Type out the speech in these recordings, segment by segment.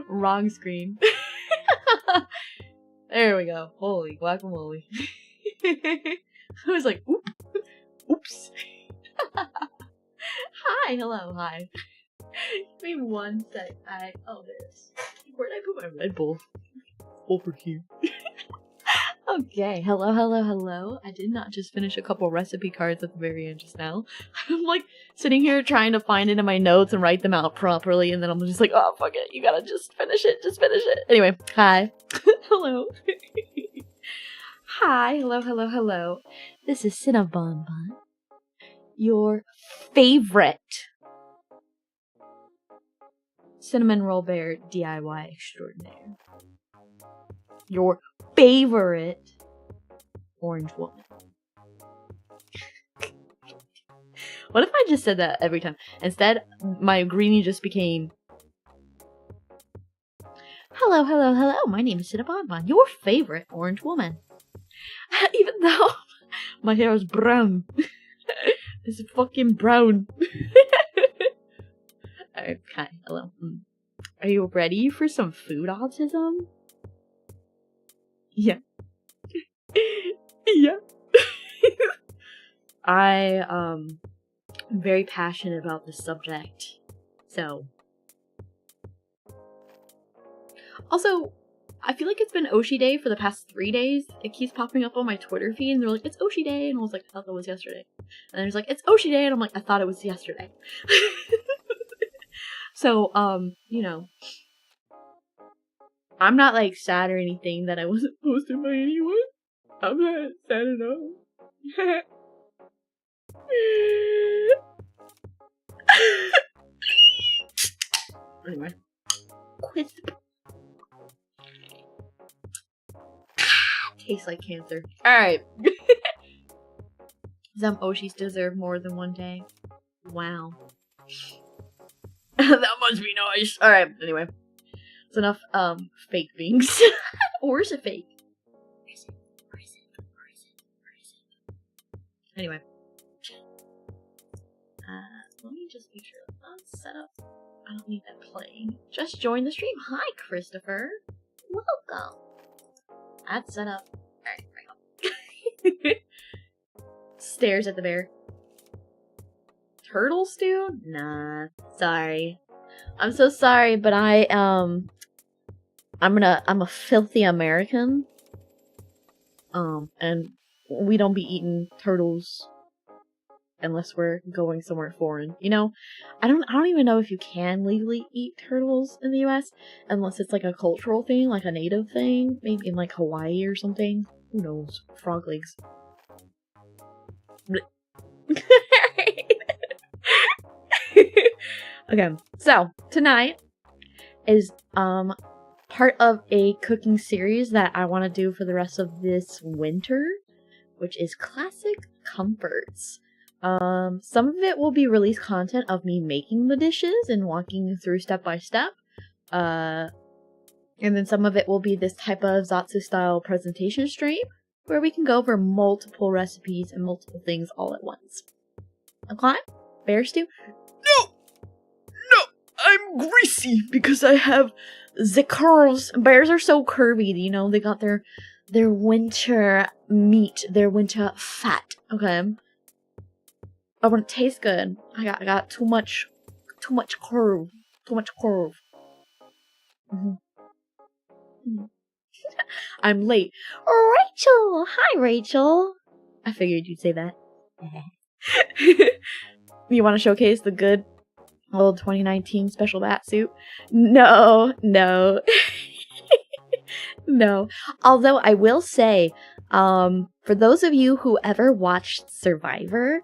Wrong screen. There we go. Holy guacamole. I was like, oops. Hi, hello, hi. Give me one sec. Where'd I put my Red Bull? Over here. Okay, hello. I did not just finish a couple recipe cards at the very end just now. I'm like sitting here trying to find it in my notes and write them out properly, and then I'm just like, oh, fuck it, you gotta just finish it. Anyway, hi. Hello. Hi, hello. This is Sena Bonbon, your favorite cinnamon roll bear DIY extraordinaire. Your favorite orange woman. What if I just said that every time? Instead, my greenie just became, hello. My name is Sena Bonbon, your favorite orange woman. Even though my hair is brown. It's fucking brown. Alright, hi, hello. Are you ready for some food autism? Yeah. Yeah. I'm very passionate about this subject. So. Also, I feel like it's been Oshi Day for the past 3 days. It keeps popping up on my Twitter feed, and they're like, it's Oshi Day, and I was like, I thought that was yesterday. And then it's like, it's Oshi Day, and I'm like, I thought it was yesterday. So, you know, I'm not, like, sad or anything that I wasn't posted by anyone. I'm not sad at all. Anyway. Quisp. Tastes like cancer. Alright. Some Oshis deserve more than one day. Wow. That must be nice. Alright, anyway. It's enough, fake things. Or is it fake? Where is it? Anyway. Let me just make sure that's set up. I don't need that playing. Just join the stream. Hi, Christopher. Welcome. That's set up. Alright, right on. Stares at the bear. Turtle stew? Nah. Sorry. I'm so sorry, but I'm a filthy American. And we don't be eating turtles unless we're going somewhere foreign. You know, I don't even know if you can legally eat turtles in the US unless it's like a cultural thing, like a native thing, maybe in like Hawaii or something. Who knows? Frog legs. Okay, so tonight is part of a cooking series that I want to do for the rest of this winter, which is classic comforts. Some of it will be released content of me making the dishes and walking you through step by step. And then some of it will be this type of Zatsu style presentation stream where we can go over multiple recipes and multiple things all at once. Okay? Bear stew? No! I'm greasy because I have the curves. Bears are so curvy, you know, they got their winter meat, their winter fat. Okay? I want it to taste good. I got too much curve. Too much curve. I'm late. Rachel! Hi, Rachel! I figured you'd say that. You want to showcase the good old 2019 special bat suit? No. No. Although I will say, for those of you who ever watched Survivor,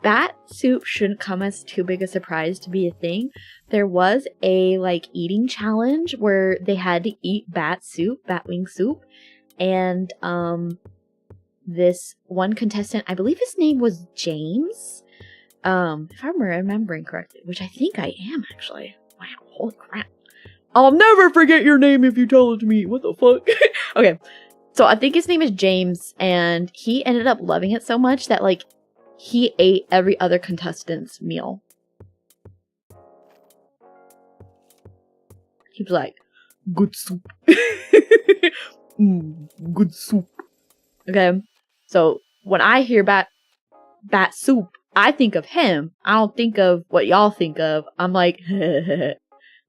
bat soup shouldn't come as too big a surprise to be a thing. There was a like eating challenge where they had to eat bat wing soup, and this one contestant, I believe his name was James, if I'm remembering correctly, which I think I am actually. Wow, holy crap. I'll never forget your name if you tell it to me. What the fuck? Okay, so I think his name is James, and he ended up loving it so much that like he ate every other contestant's meal. He was like, good soup. Good soup. Okay, so when I hear bat soup, I think of him. I don't think of what y'all think of. I'm like,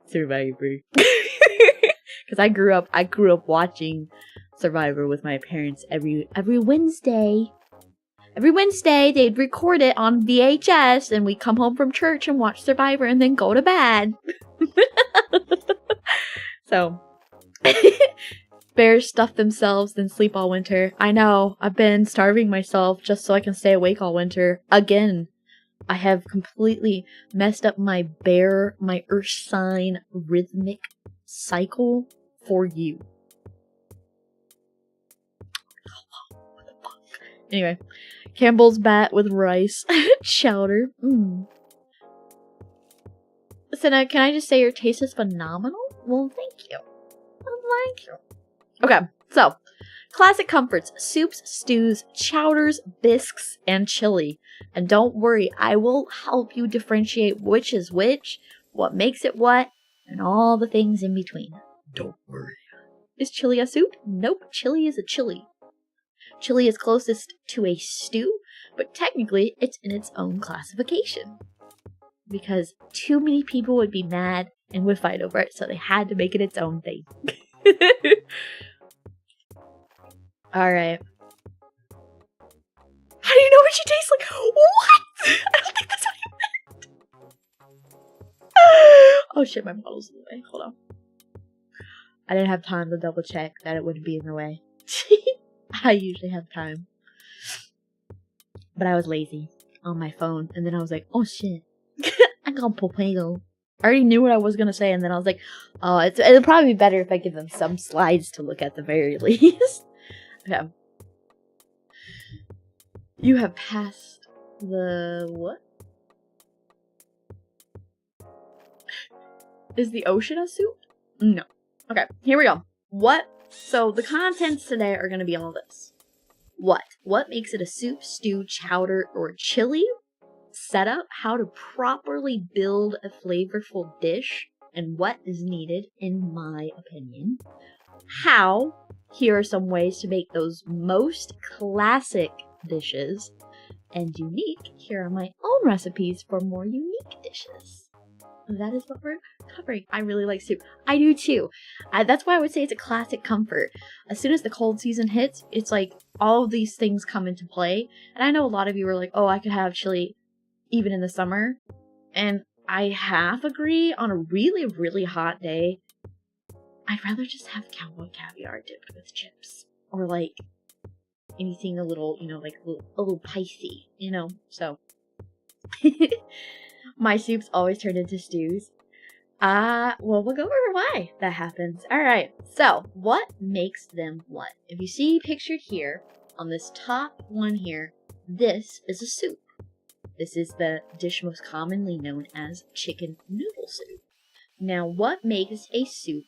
Survivor. Because I grew up watching Survivor with my parents every Wednesday. Every Wednesday, they'd record it on VHS, and we'd come home from church and watch Survivor and then go to bed. So, bears stuff themselves, then sleep all winter. I know, I've been starving myself just so I can stay awake all winter. Again, I have completely messed up my earth sign rhythmic cycle for you. What the fuck? Anyway. Campbell's bat with rice. Chowder. Sena, can I just say your taste is phenomenal? Well, thank you. Well, thank you. Okay, so. Classic comforts. Soups, stews, chowders, bisques, and chili. And don't worry, I will help you differentiate which is which, what makes it what, and all the things in between. Don't worry. Is chili a soup? Nope, chili is a chili. Chili is closest to a stew, but technically it's in its own classification. Because too many people would be mad and would fight over it, so they had to make it its own thing. Alright. How do you know what she tastes like? What? I don't think that's what you meant. Oh shit, my bottle's in the way. Hold on. I didn't have time to double check that it wouldn't be in the way. I usually have time. But I was lazy on my phone. And then I was like, oh shit. I got Popego. I already knew what I was going to say. And then I was like, oh, it'll probably be better if I give them some slides to look at the very least. Okay. You have passed the... what? Is the ocean a soup? No. Okay, here we go. What? So the contents today are going to be all this. What? What makes it a soup, stew, chowder, or chili? Setup, how to properly build a flavorful dish, and what is needed, in my opinion. How? Here are some ways to make those most classic dishes. And unique, here are my own recipes for more unique dishes. That is what we're covering. I really like soup. I do too. That's why I would say it's a classic comfort. As soon as the cold season hits, it's like all of these things come into play. And I know a lot of you are like, oh, I could have chili even in the summer. And I half agree. On a really, really hot day, I'd rather just have cowboy caviar dipped with chips. Or like anything a little, you know, like a little spicy, you know? So... my soups always turn into stews. Well, we'll go over why that happens. Alright, so what makes them what? If you see pictured here, on this top one here, this is a soup. This is the dish most commonly known as chicken noodle soup. Now, what makes a soup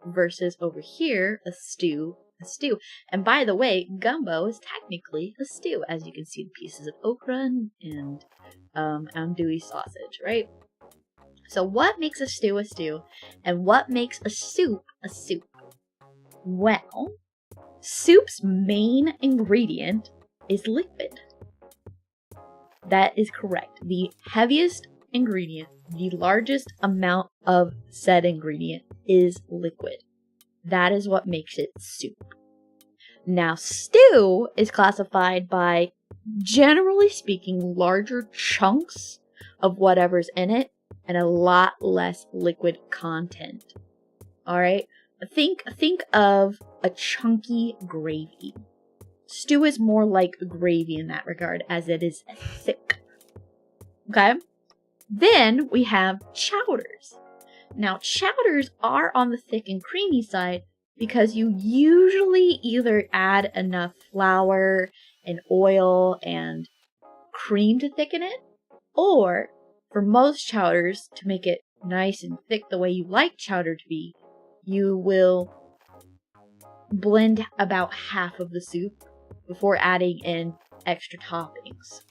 versus over here, a stew? And by the way, gumbo is technically a stew, as you can see the pieces of okra and andouille sausage, right? So what makes a stew, and what makes a soup? Well, soup's main ingredient is liquid. That is correct. The heaviest ingredient, the largest amount of said ingredient is liquid. That is what makes it soup. Now, stew is classified by, generally speaking, larger chunks of whatever's in it and a lot less liquid content. Alright? Think of a chunky gravy. Stew is more like gravy in that regard, as it is thick. Okay? Then we have chowders. Now, chowders are on the thick and creamy side because you usually either add enough flour and oil and cream to thicken it, or for most chowders, to make it nice and thick the way you like chowder to be, you will blend about half of the soup before adding in extra toppings.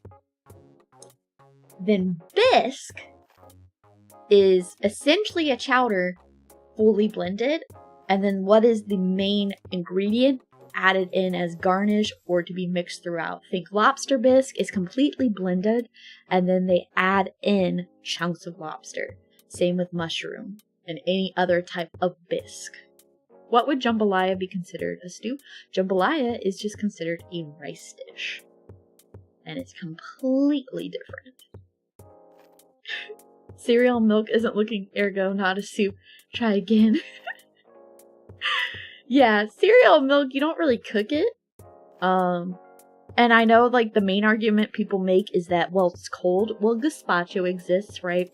Then bisque is essentially a chowder fully blended, and then what is the main ingredient added in as garnish or to be mixed throughout. Think lobster bisque is completely blended, and then they add in chunks of lobster. Same with mushroom and any other type of bisque. What would jambalaya be considered a stew? Jambalaya is just considered a rice dish, and it's completely different. Cereal milk isn't looking, ergo not a soup. Try again. Yeah, cereal milk, you don't really cook it. And I know, like, the main argument people make is that, well, it's cold. Well, gazpacho exists, right?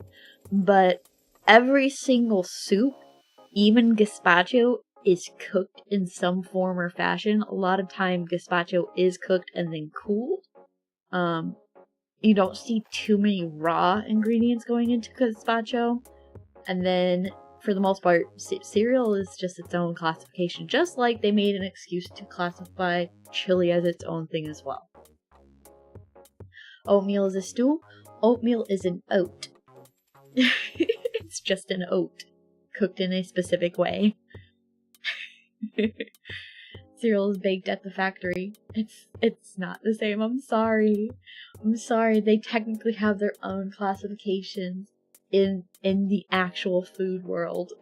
But every single soup, even gazpacho, is cooked in some form or fashion. A lot of time, gazpacho is cooked and then cooled. You don't see too many raw ingredients going into gazpacho. And then, for the most part, cereal is just its own classification. Just like they made an excuse to classify chili as its own thing as well. Oatmeal is a stew. Oatmeal is an oat. It's just an oat, cooked in a specific way. Cereal is baked at the factory. It's not the same. I'm sorry. They technically have their own classifications in the actual food world.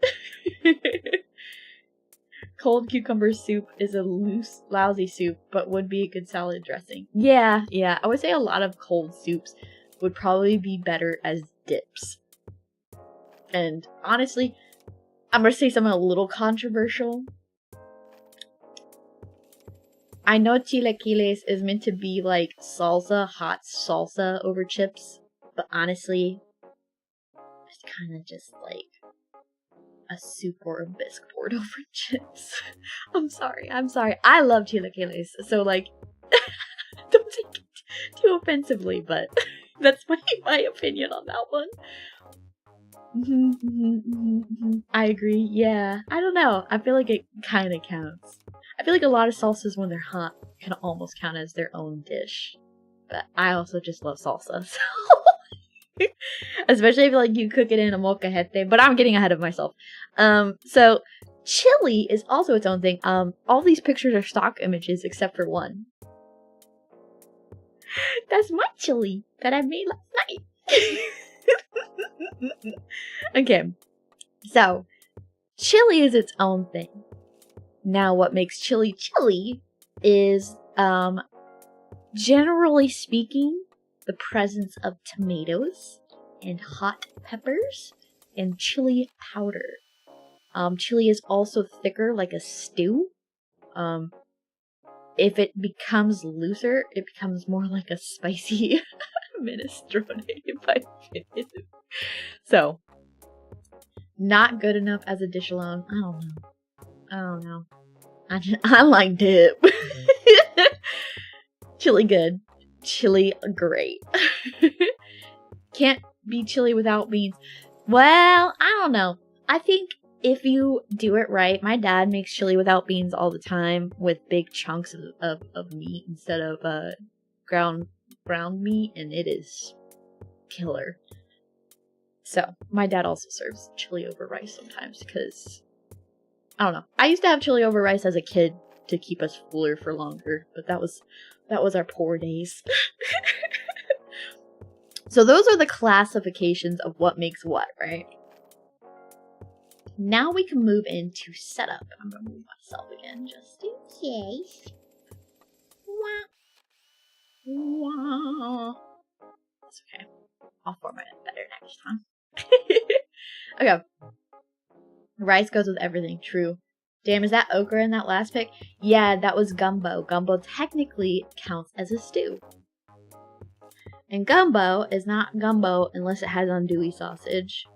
Cold cucumber soup is a loose, lousy soup, but would be a good salad dressing. Yeah. I would say a lot of cold soups would probably be better as dips. And honestly, I'm gonna say something a little controversial. I know chilaquiles is meant to be like salsa, hot salsa over chips, but honestly, it's kind of just like a soup or a bisque poured over chips. I'm sorry. I love chilaquiles, so like, don't take it too offensively, but that's my opinion on that one. I agree. Yeah, I don't know. I feel like it kind of counts. I feel like a lot of salsas when they're hot can almost count as their own dish. But I also just love salsa, so especially if like you cook it in a molcajete. But I'm getting ahead of myself. So chili is also its own thing. All these pictures are stock images except for one. That's my chili that I made last night. Okay, so chili is its own thing. Now, what makes chili chili is, generally speaking, the presence of tomatoes and hot peppers and chili powder. Chili is also thicker, like a stew. If it becomes looser, it becomes more like a spicy minestrone, if I fit. So, not good enough as a dish alone. I don't know. I like dip. Chili good. Chili great. Can't be chili without beans. Well, I don't know. I think if you do it right, my dad makes chili without beans all the time with big chunks of meat instead of ground meat, and it is killer. So, my dad also serves chili over rice sometimes because, I don't know. I used to have chili over rice as a kid to keep us fuller for longer, but that was our poor days. So those are the classifications of what makes what, right? Now we can move into setup. I'm gonna move myself again just in case. That's okay. I'll format it better next time. Okay. Rice goes with everything, true. Damn, is that okra in that last pic? Yeah, that was gumbo. Gumbo technically counts as a stew. And gumbo is not gumbo unless it has andouille sausage.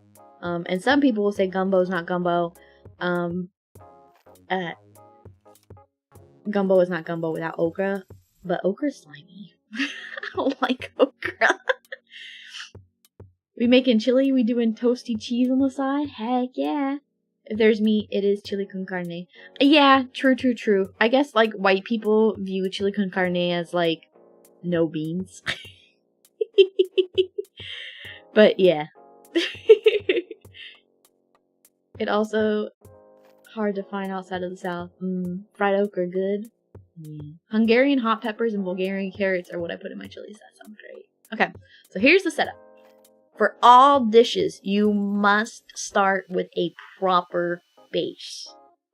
And some people will say gumbo is not gumbo. Gumbo is not gumbo without okra. But okra's slimy. I don't like okra. We making chili? We doing toasty cheese on the side? Heck yeah. If there's meat, it is chili con carne. Yeah, true. I guess, like, white people view chili con carne as, like, no beans. But, yeah. It also hard to find outside of the South. Fried okra, good. Hungarian hot peppers and Bulgarian carrots are what I put in my chilies. That sounds great. Okay, so here's the setup. For all dishes, you must start with a proper base.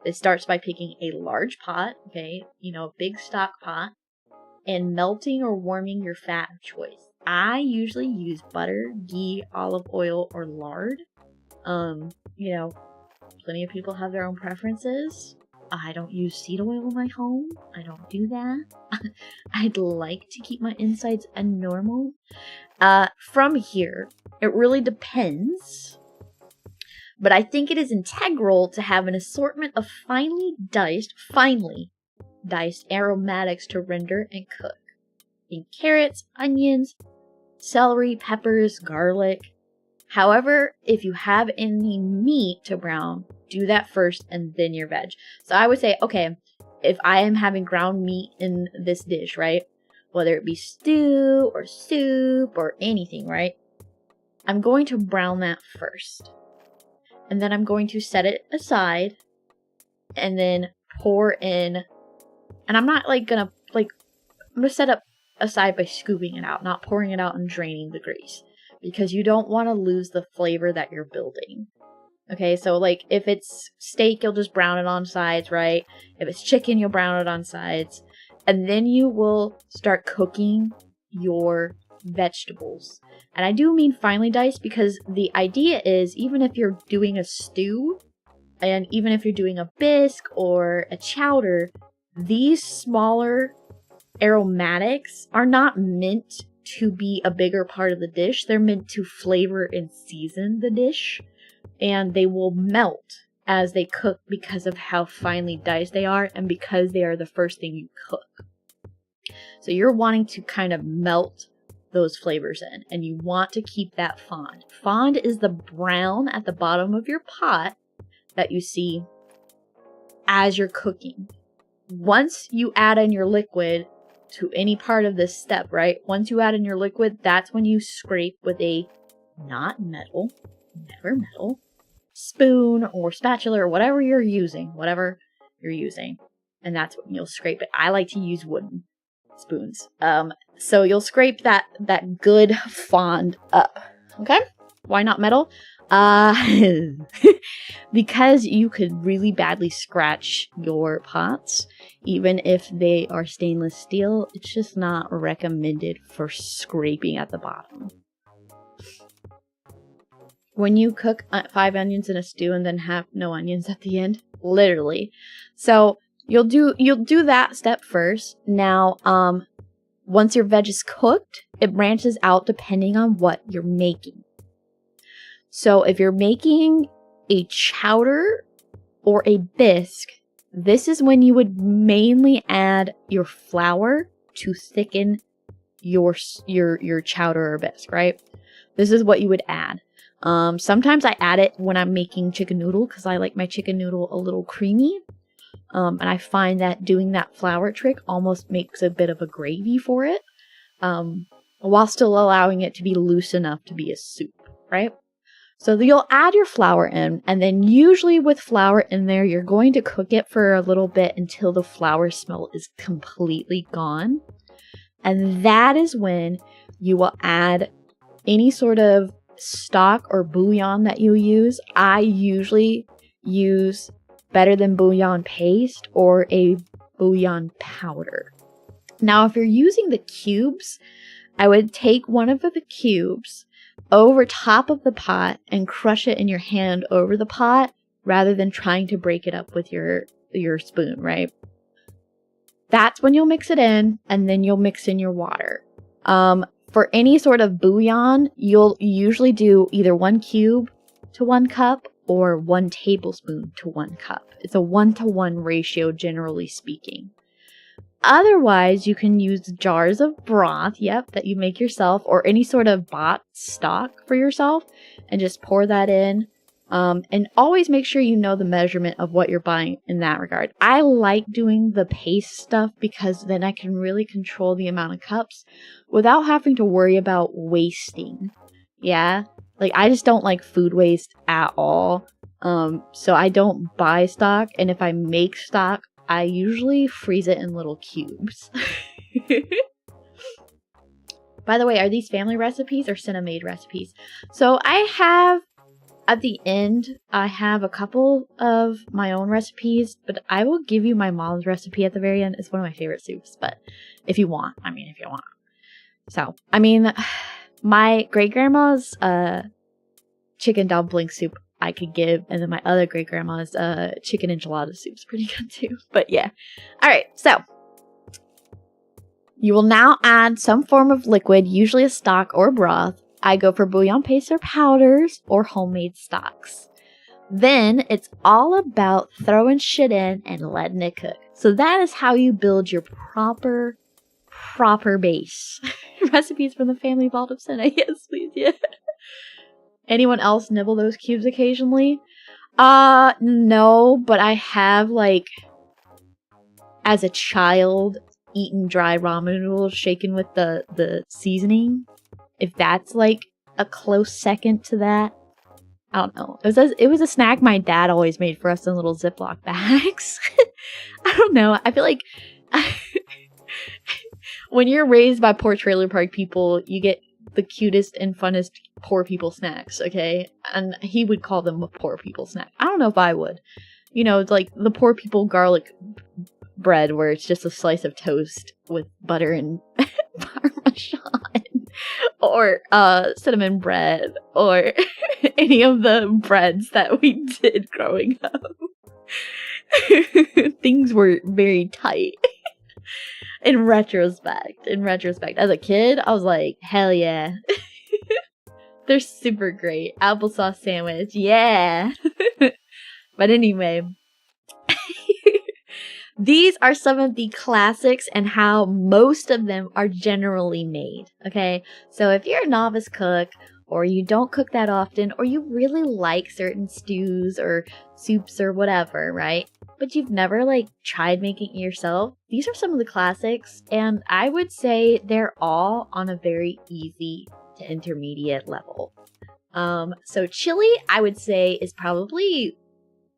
It starts by picking a large pot, okay, a big stock pot, and melting or warming your fat of choice. I usually use butter, ghee, olive oil, or lard. Plenty of people have their own preferences. I don't use seed oil in my home. I don't do that. I'd like to keep my insides normal. From here, it really depends. But I think it is integral to have an assortment of finely diced aromatics to render and cook. In carrots, onions, celery, peppers, garlic. However, if you have any meat to brown, do that first and then your veg. So I would say, okay, if I am having ground meat in this dish, right? Whether it be stew or soup or anything, right? I'm going to brown that first. And then I'm going to set it aside and then pour in. And I'm not I'm going to set up aside by scooping it out, not pouring it out and draining the grease. Because you don't want to lose the flavor that you're building. Okay, so like if it's steak, you'll just brown it on sides, right? If it's chicken, you'll brown it on sides. And then you will start cooking your vegetables. And I do mean finely diced because the idea is even if you're doing a stew and even if you're doing a bisque or a chowder, these smaller aromatics are not meant to be a bigger part of the dish. They're meant to flavor and season the dish, and they will melt as they cook because of how finely diced they are and because they are the first thing you cook. So you're wanting to kind of melt those flavors in, and you want to keep that fond. Fond is the brown at the bottom of your pot that you see as you're cooking. Once you add in your liquid to any part of this step, right? Once you add in your liquid, that's when you scrape with a not metal, never metal, spoon or spatula or whatever you're using. And that's when you'll scrape it. I like to use wooden spoons. So you'll scrape that good fond up. Okay? Why not metal? Because you could really badly scratch your pots. Even if they are stainless steel, it's just not recommended for scraping at the bottom. When you cook 5 onions in a stew and then have no onions at the end, literally. So you'll do that step first. Now, once your veg is cooked, it branches out depending on what you're making. So if you're making a chowder or a bisque, this is when you would mainly add your flour to thicken your chowder or bisque, right? This is what you would add. Sometimes I add it when I'm making chicken noodle because I like my chicken noodle a little creamy. And I find that doing that flour trick almost makes a bit of a gravy for it, while still allowing it to be loose enough to be a soup, right? So you'll add your flour in, and then usually with flour in there, you're going to cook it for a little bit until the flour smell is completely gone. And that is when you will add any sort of stock or bouillon that you use. I usually use Better Than Bouillon paste or a bouillon powder. Now, if you're using the cubes, I would take one of the cubes over top of the pot and crush it in your hand over the pot rather than trying to break it up with your spoon, right? That's when you'll mix it in, and then you'll mix in your water. For any sort of bouillon, you'll usually do either 1 cube to 1 cup or 1 tablespoon to 1 cup. It's a 1-to-1 ratio, generally speaking. Otherwise, you can use jars of broth, that you make yourself, or any sort of bought stock for yourself, and just pour that in. And always make sure you know the measurement of what you're buying in that regard. I like doing the paste stuff because then I can really control the amount of cups without having to worry about wasting. Yeah? Like, I just don't like food waste at all. So I don't buy stock, and if I make stock, I usually freeze it in little cubes. By the way, are these family recipes or Sena made recipes? So I have, at the end, I have a couple of my own recipes, but I will give you my mom's recipe at the very end. It's one of my favorite soups, but if you want. So, my great-grandma's chicken dumpling soup I could give, and then my other great-grandma's chicken enchilada soup's pretty good too. But yeah. Alright, so you will now add some form of liquid, usually a stock or broth. I go for bouillon paste or powders or homemade stocks. Then it's all about throwing shit in and letting it cook. So that is how you build your proper base. Recipes from the family vault of Sena. Yes, please, yeah. Anyone else nibble those cubes occasionally? No, but I have, as a child, eaten dry ramen noodles shaken with the seasoning. If that's, a close second to that. I don't know. It was a snack my dad always made for us in little Ziploc bags. I don't know. I feel like when you're raised by poor trailer park people, you get the cutest and funnest poor people snacks, okay? And he would call them a poor people snack. I don't know if I would. You know, it's like the poor people garlic bread where it's just a slice of toast with butter and parmesan. Or cinnamon bread. Or any of the breads that we did growing up. Things were very tight. In retrospect, as a kid, I was like, hell yeah. They're super great. Applesauce sandwich, yeah. But anyway, these are some of the classics and how most of them are generally made, okay? So if you're a novice cook, or you don't cook that often, or you really like certain stews or soups or whatever, right? But you've never like tried making it yourself, these are some of the classics, and I would say they're all on a very easy to intermediate level. So chili, I would say, is probably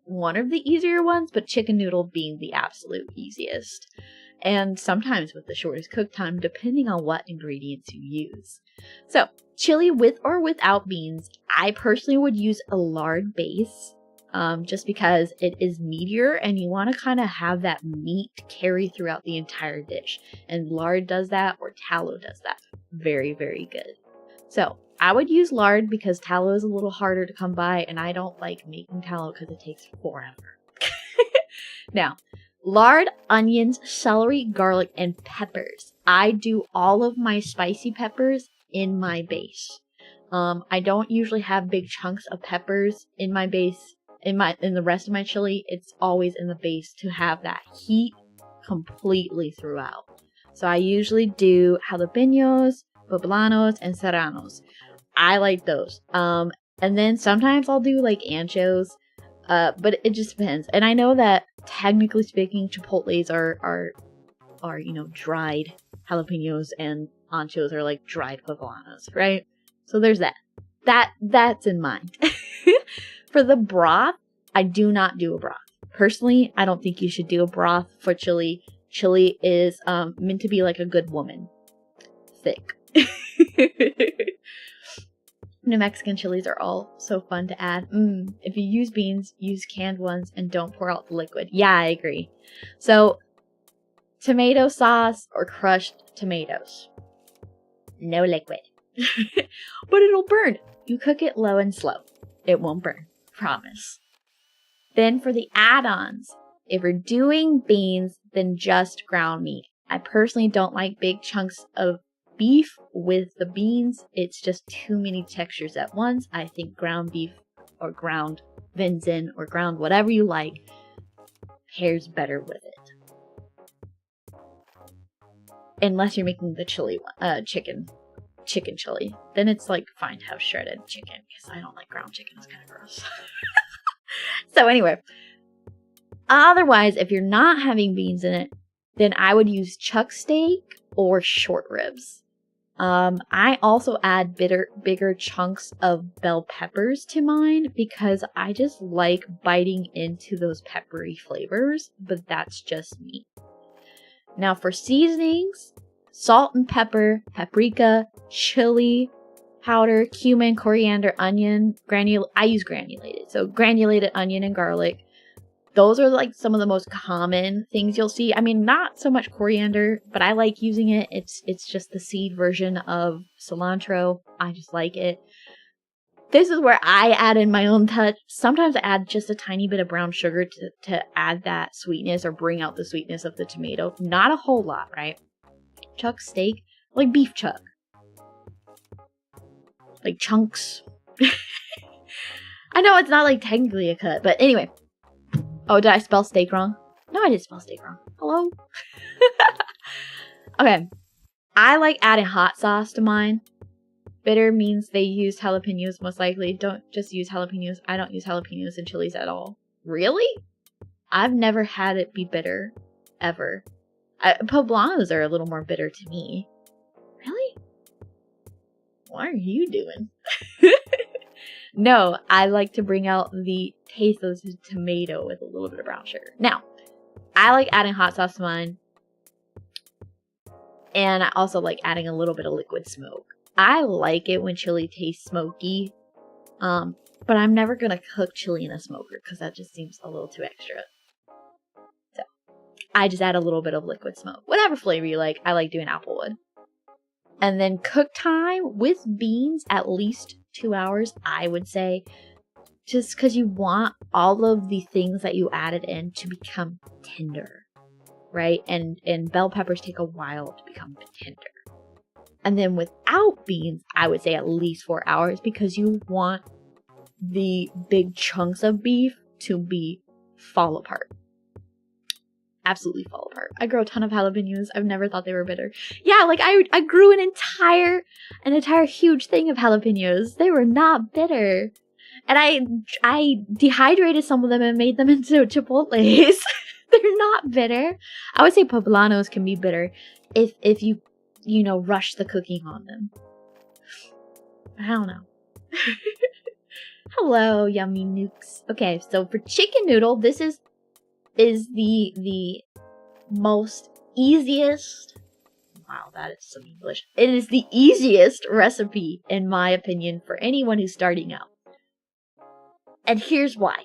one of the easier ones, but chicken noodle being the absolute easiest. And sometimes with the shortest cook time, depending on what ingredients you use. So, chili with or without beans, I personally would use a lard base, just because it is meatier and you want to kind of have that meat carry throughout the entire dish. And lard does that, or tallow does that. Very, very good. So, I would use lard because tallow is a little harder to come by, and I don't like making tallow because it takes forever. Now, lard, onions, celery, garlic, and peppers. I do all of my spicy peppers in my base. I don't usually have big chunks of peppers in my base, in the rest of my chili. It's always in the base to have that heat completely throughout. So I usually do jalapenos, poblanos, and serranos. I like those. And then sometimes I'll do like anchos. But it just depends. And I know that technically speaking, chipotles are you know, dried jalapenos, and anchos are like dried poblanos, right? So there's that. That's in mind. For the broth, I do not do a broth. Personally, I don't think you should do a broth for chili. Chili is meant to be like a good woman. Thick. New Mexican chilies are all so fun to add. If you use beans, use canned ones and don't pour out the liquid. Yeah, I agree. So, tomato sauce or crushed tomatoes. No liquid. But it'll burn. You cook it low and slow. It won't burn. Promise. Then for the add-ons, if you're doing beans, then just ground meat. I personally don't like big chunks of beef with the beans. It's just too many textures at once. I think ground beef or ground venison or ground whatever you like pairs better with it. Unless you're making the chili chicken chili. Then it's like fine to have shredded chicken, because I don't like ground chicken. It's kind of gross. So anyway, otherwise, if you're not having beans in it, then I would use chuck steak or short ribs. I also add bigger chunks of bell peppers to mine because I just like biting into those peppery flavors, but that's just me. Now for seasonings, salt and pepper, paprika, chili powder, cumin, coriander, onion, I use granulated. So granulated onion and garlic. Those are like some of the most common things you'll see. I mean, not so much coriander, but I like using it. It's just the seed version of cilantro. I just like it. This is where I add in my own touch. Sometimes I add just a tiny bit of brown sugar to add that sweetness or bring out the sweetness of the tomato. Not a whole lot, right? Chuck steak, like beef chuck. Like chunks. I know it's not like technically a cut, but anyway. Oh, did I spell steak wrong? No, I did spell steak wrong. Hello? Okay. I like adding hot sauce to mine. Bitter means they use jalapenos most likely. Don't just use jalapenos. I don't use jalapenos in chilies at all. Really? I've never had it be bitter. Ever. Poblanos are a little more bitter to me. Really? What are you doing? No, I like to bring out the taste of the tomato with a little bit of brown sugar. Now, I like adding hot sauce to mine. And I also like adding a little bit of liquid smoke. I like it when chili tastes smoky. But I'm never gonna cook chili in a smoker because that just seems a little too extra. So I just add a little bit of liquid smoke. Whatever flavor you like. I like doing applewood. And then cook time with beans, at least 2 hours, I would say. Just because you want all of the things that you added in to become tender, right? And bell peppers take a while to become tender. And then without beans, I would say at least 4 hours because you want the big chunks of beef to fall apart. Absolutely fall apart. I grow a ton of jalapenos. I've never thought they were bitter. Yeah, like I grew an entire huge thing of jalapenos. They were not bitter. And I dehydrated some of them and made them into chipotles. They're not bitter. I would say poblanos can be bitter if you rush the cooking on them. I don't know. Hello, yummy nukes. Okay, so for chicken noodle, this is the most easiest. Wow, that is some English. It is the easiest recipe, in my opinion, for anyone who's starting out. And here's why.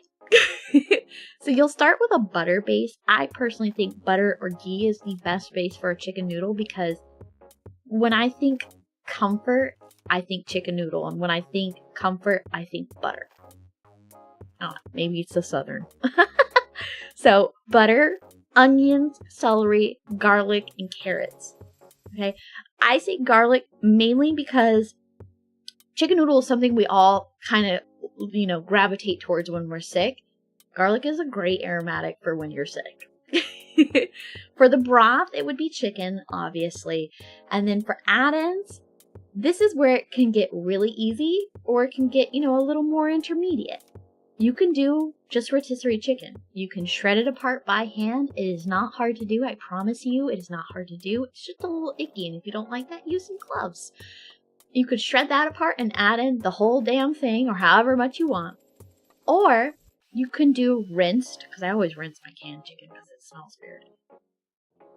So you'll start with a butter base. I personally think butter or ghee is the best base for a chicken noodle because when I think comfort, I think chicken noodle. And when I think comfort, I think butter. I don't know, maybe it's the southern. So butter, onions, celery, garlic, and carrots. Okay. I say garlic mainly because chicken noodle is something we all kind of, gravitate towards when we're sick. Garlic is a great aromatic for when you're sick. For the broth, it would be chicken, obviously. And then for add-ins, this is where it can get really easy or it can get, a little more intermediate. You can do just rotisserie chicken. You can shred it apart by hand. It is not hard to do. I promise you, it is not hard to do. It's just a little icky. And if you don't like that, use some gloves. You could shred that apart and add in the whole damn thing or however much you want. Or you can do rinsed, because I always rinse my canned chicken because it smells weird.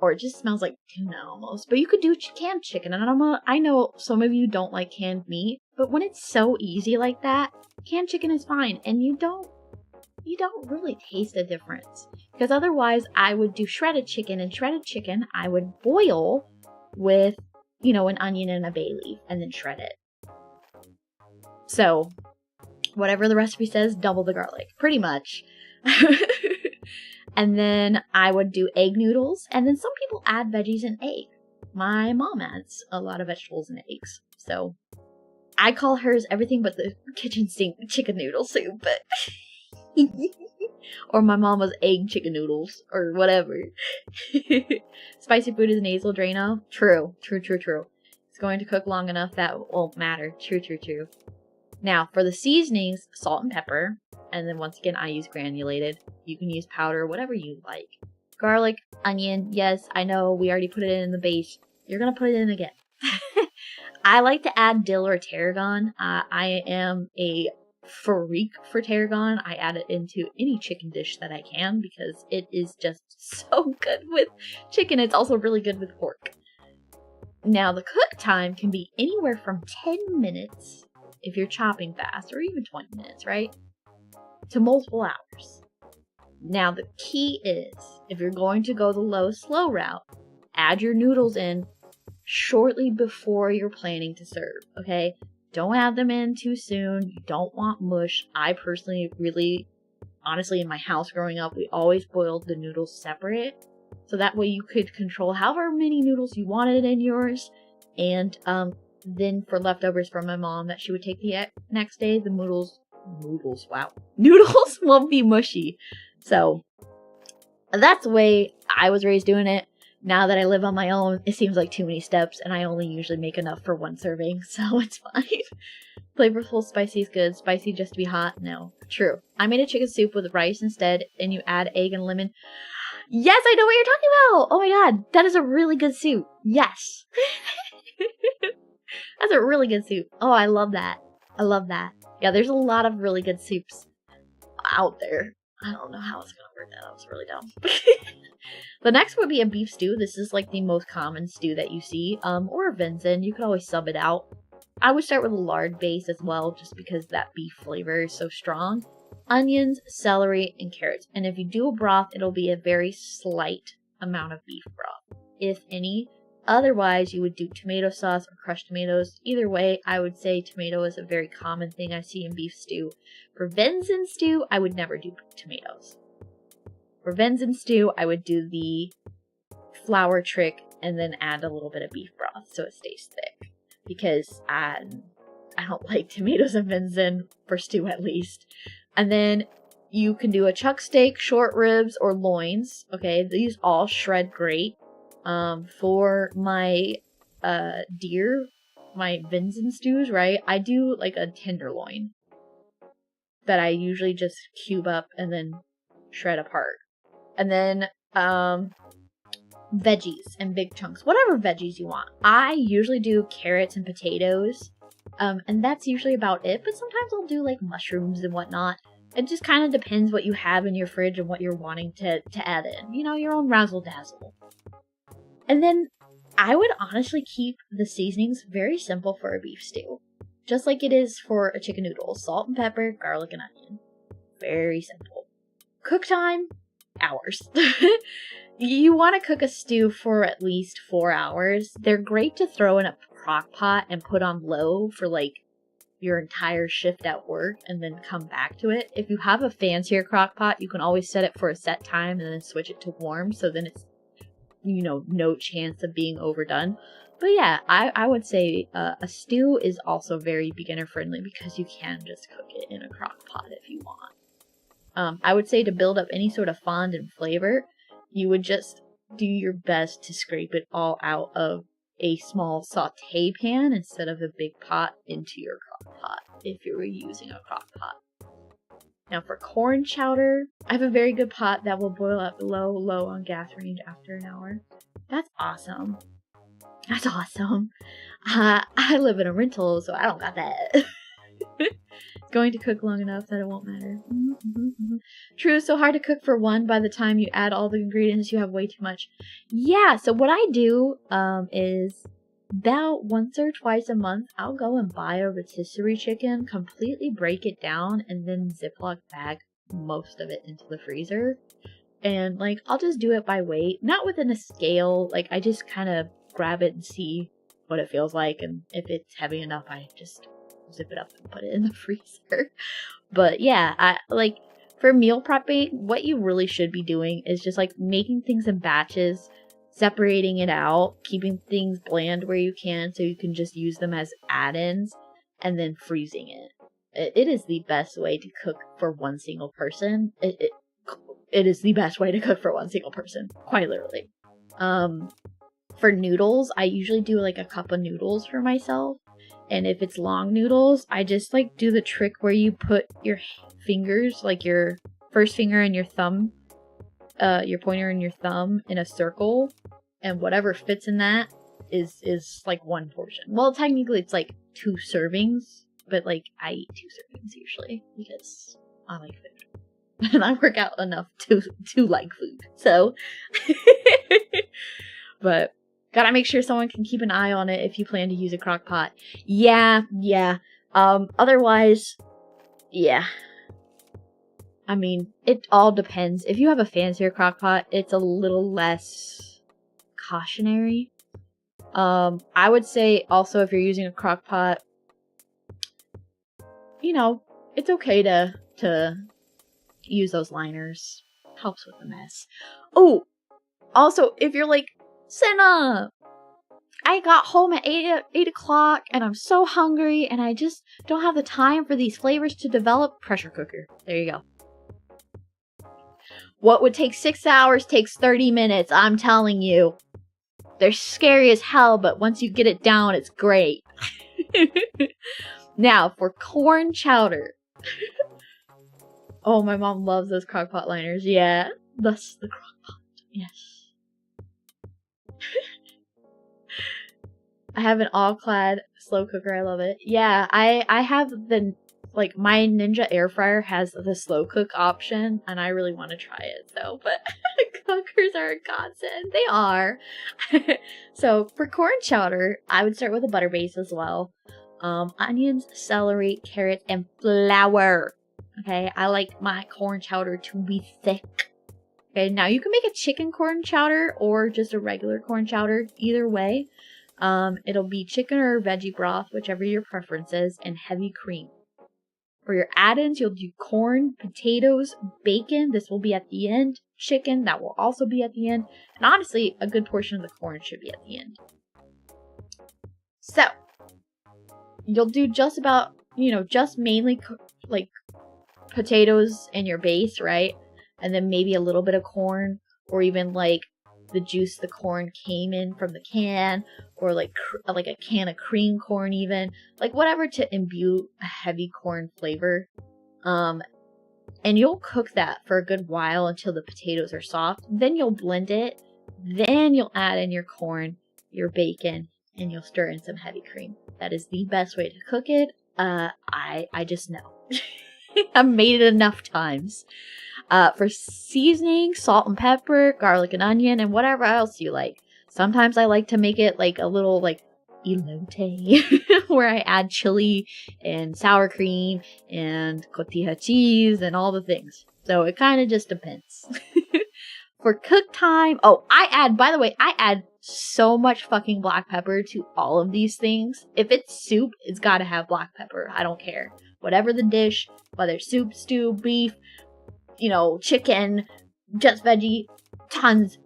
Or it just smells like tuna almost. But you could do canned chicken. And I know some of you don't like canned meat, but when it's so easy like that, canned chicken is fine. And you don't really taste a difference. Because otherwise, I would do shredded chicken. And shredded chicken, I would boil with, an onion and a bay leaf. And then shred it. So, whatever the recipe says, double the garlic. Pretty much. And then I would do egg noodles. And then some people add veggies and egg. My mom adds a lot of vegetables and eggs. So I call hers everything but the kitchen sink chicken noodle soup. But or my mama's egg chicken noodles. Or whatever. Spicy food is a nasal drainer. True. It's going to cook long enough that won't matter. True. Now, for the seasonings, salt and pepper. And then once again, I use granulated. You can use powder, whatever you like. Garlic, onion, yes, I know we already put it in the base. You're going to put it in again. I like to add dill or tarragon. I am a freak for tarragon. I add it into any chicken dish that I can because it is just so good with chicken. It's also really good with pork. Now, the cook time can be anywhere from 10 minutes if you're chopping fast, or even 20 minutes, right? To multiple hours. Now, the key is, if you're going to go the slow route, add your noodles in shortly before you're planning to serve, okay? Don't add them in too soon. You don't want mush. I personally honestly, in my house growing up, we always boiled the noodles separate. So that way you could control however many noodles you wanted in yours. And then for leftovers from my mom that she would take the next day, the noodles won't be mushy. So that's the way I was raised doing it. Now that I live on my own, it seems like too many steps, and I only usually make enough for one serving, so it's fine. Flavorful, spicy is good. Spicy just to be hot? No. True. I made a chicken soup with rice instead, and you add egg and lemon. Yes, I know what you're talking about! Oh my god, that is a really good soup. Yes. That's a really good soup. Oh, I love that. Yeah, there's a lot of really good soups out there. I don't know how it's gonna work. That was really dumb. The next would be a beef stew. This is like the most common stew that you see. Or a venison. You could always sub it out. I would start with a lard base as well, just because that beef flavor is so strong. Onions, celery, and carrots. And if you do a broth, it'll be a very slight amount of beef broth, if any. Otherwise, you would do tomato sauce or crushed tomatoes. Either way, I would say tomato is a very common thing I see in beef stew. For venison stew, I would never do tomatoes. For venison stew, I would do the flour trick and then add a little bit of beef broth so it stays thick. Because I don't like tomatoes and venison, for stew at least. And then you can do a chuck steak, short ribs, or loins. Okay, these all shred great. For my deer, my venison stews, right, I do like a tenderloin that I usually just cube up and then shred apart. And then veggies and big chunks, whatever veggies you want. I usually do carrots and potatoes, and that's usually about it, but sometimes I'll do like mushrooms and whatnot. It just kind of depends what you have in your fridge and what you're wanting to add in, you know, your own razzle dazzle. And then I would honestly keep the seasonings very simple for a beef stew, just like it is for a chicken noodle: salt and pepper, garlic and onion. Very simple. Cook time, hours. You want to cook a stew for at least 4 hours. They're great to throw in a crock pot and put on low for like your entire shift at work and then come back to it. If you have a fancier crock pot, you can always set it for a set time and then switch it to warm, so then it's, you know, no chance of being overdone. But yeah, I would say a stew is also very beginner friendly because you can just cook it in a crock pot if you want. I would say to build up any sort of fond and flavor, you would just do your best to scrape it all out of a small saute pan instead of a big pot into your crock pot if you were using a crock pot. Now for corn chowder, I have a very good pot that will boil up low on gas range after an hour. That's awesome. That's awesome. I live in a rental, so I don't got that. It's going to cook long enough that it won't matter. True, so hard to cook for one. By the time you add all the ingredients, you have way too much. Yeah, so what I do is about once or twice a month, I'll go and buy a rotisserie chicken, completely break it down, and then Ziploc bag most of it into the freezer. And, like, I'll just do it by weight. Not within a scale. Like, I just kind of grab it and see what it feels like. And if it's heavy enough, I just zip it up and put it in the freezer. But, yeah, for meal prepping, what you really should be doing is just, like, making things in batches, separating it out, keeping things bland where you can so you can just use them as add-ins, and then freezing it. It is the best way to cook for one single person. It is the best way to cook for one single person, quite literally. For noodles, I usually do like a cup of noodles for myself. And if it's long noodles, I just like do the trick where you put your fingers, like your first finger and your thumb, your pointer and your thumb in a circle, and whatever fits in that is like one portion. Well, technically it's like 2 servings, but like I eat 2 servings usually because I like food. And I work out enough to like food. So but gotta make sure someone can keep an eye on it if you plan to use a crock pot. Yeah. Otherwise, yeah. I mean, it all depends. If you have a fancier crock pot, it's a little less cautionary. I would say also if you're using a crock pot, you know, it's okay to use those liners. Helps with the mess. Oh, also, if you're like, Sena, I got home at 8 o'clock and I'm so hungry and I just don't have the time for these flavors to develop. Pressure cooker. There you go. What would take 6 hours takes 30 minutes, I'm telling you. They're scary as hell, but once you get it down, it's great. Now, for corn chowder. Oh, my mom loves those crockpot liners. Yeah, thus the crockpot. Yes. I have an all-clad slow cooker. I love it. Yeah, I have the, like, my Ninja air fryer has the slow cook option, and I really want to try it, though. But cookers are a godsend. They are. So, for corn chowder, I would start with a butter base as well. onions, celery, carrots, and flour. Okay, I like my corn chowder to be thick. Okay, now you can make a chicken corn chowder or just a regular corn chowder. Either way, it'll be chicken or veggie broth, whichever your preference is, and heavy cream. For your add-ins, you'll do corn, potatoes, bacon. This will be at the end. Chicken, that will also be at the end. And honestly, a good portion of the corn should be at the end. So, you'll do just about, just mainly like potatoes in your base, right? And then maybe a little bit of corn, or even like the juice the corn came in from the can, or like a can of cream corn, even like whatever to imbue a heavy corn flavor. And you'll cook that for a good while until the potatoes are soft. Then you'll blend it. Then you'll add in your corn, your bacon, and you'll stir in some heavy cream. That is the best way to cook it. I just know. I've made it enough times. For seasoning, salt and pepper, garlic and onion, and whatever else you like. Sometimes I like to make it like a little like elote where I add chili and sour cream and cotija cheese and all the things. So it kind of just depends. For cook time, by the way, I add so much fucking black pepper to all of these things. If it's soup, it's gotta have black pepper. I don't care. Whatever the dish, whether soup, stew, beef, chicken, just veggie, tons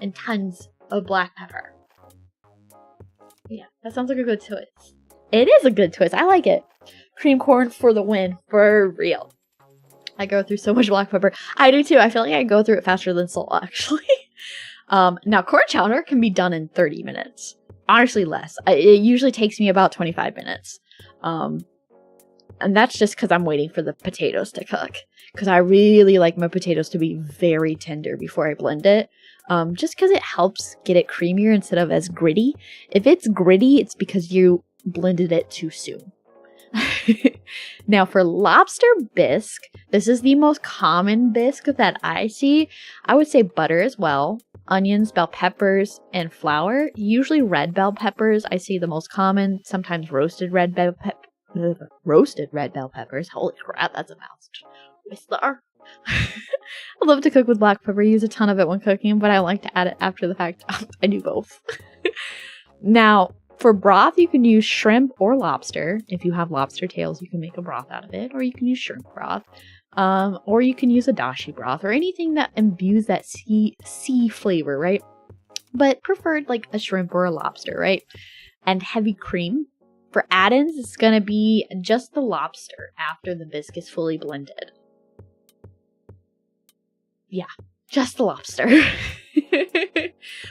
and tons of black pepper. Yeah, that sounds like a good twist. It is a good twist. I like it. Cream corn for the win. For real. I go through so much black pepper. I do too. I feel like I go through it faster than salt, actually. Now, corn chowder can be done in 30 minutes. Honestly, less. It usually takes me about 25 minutes. And that's just because I'm waiting for the potatoes to cook. Because I really like my potatoes to be very tender before I blend it. Just because it helps get it creamier instead of as gritty. If it's gritty, it's because you blended it too soon. Now for lobster bisque, this is the most common bisque that I see. I would say butter as well. Onions, bell peppers, and flour. Usually red bell peppers I see the most common. Sometimes roasted red bell peppers. Holy crap, that's a mouth twister. I love to cook with black pepper. I use a ton of it when cooking, but I like to add it after the fact. I do both. Now, for broth, you can use shrimp or lobster. If you have lobster tails, you can make a broth out of it, or you can use shrimp broth. Or you can use a dashi broth, or anything that imbues that sea flavor, right? But preferred like a shrimp or a lobster, right? And heavy cream. For add-ins, it's going to be just the lobster after the bisque is fully blended. Yeah, just the lobster.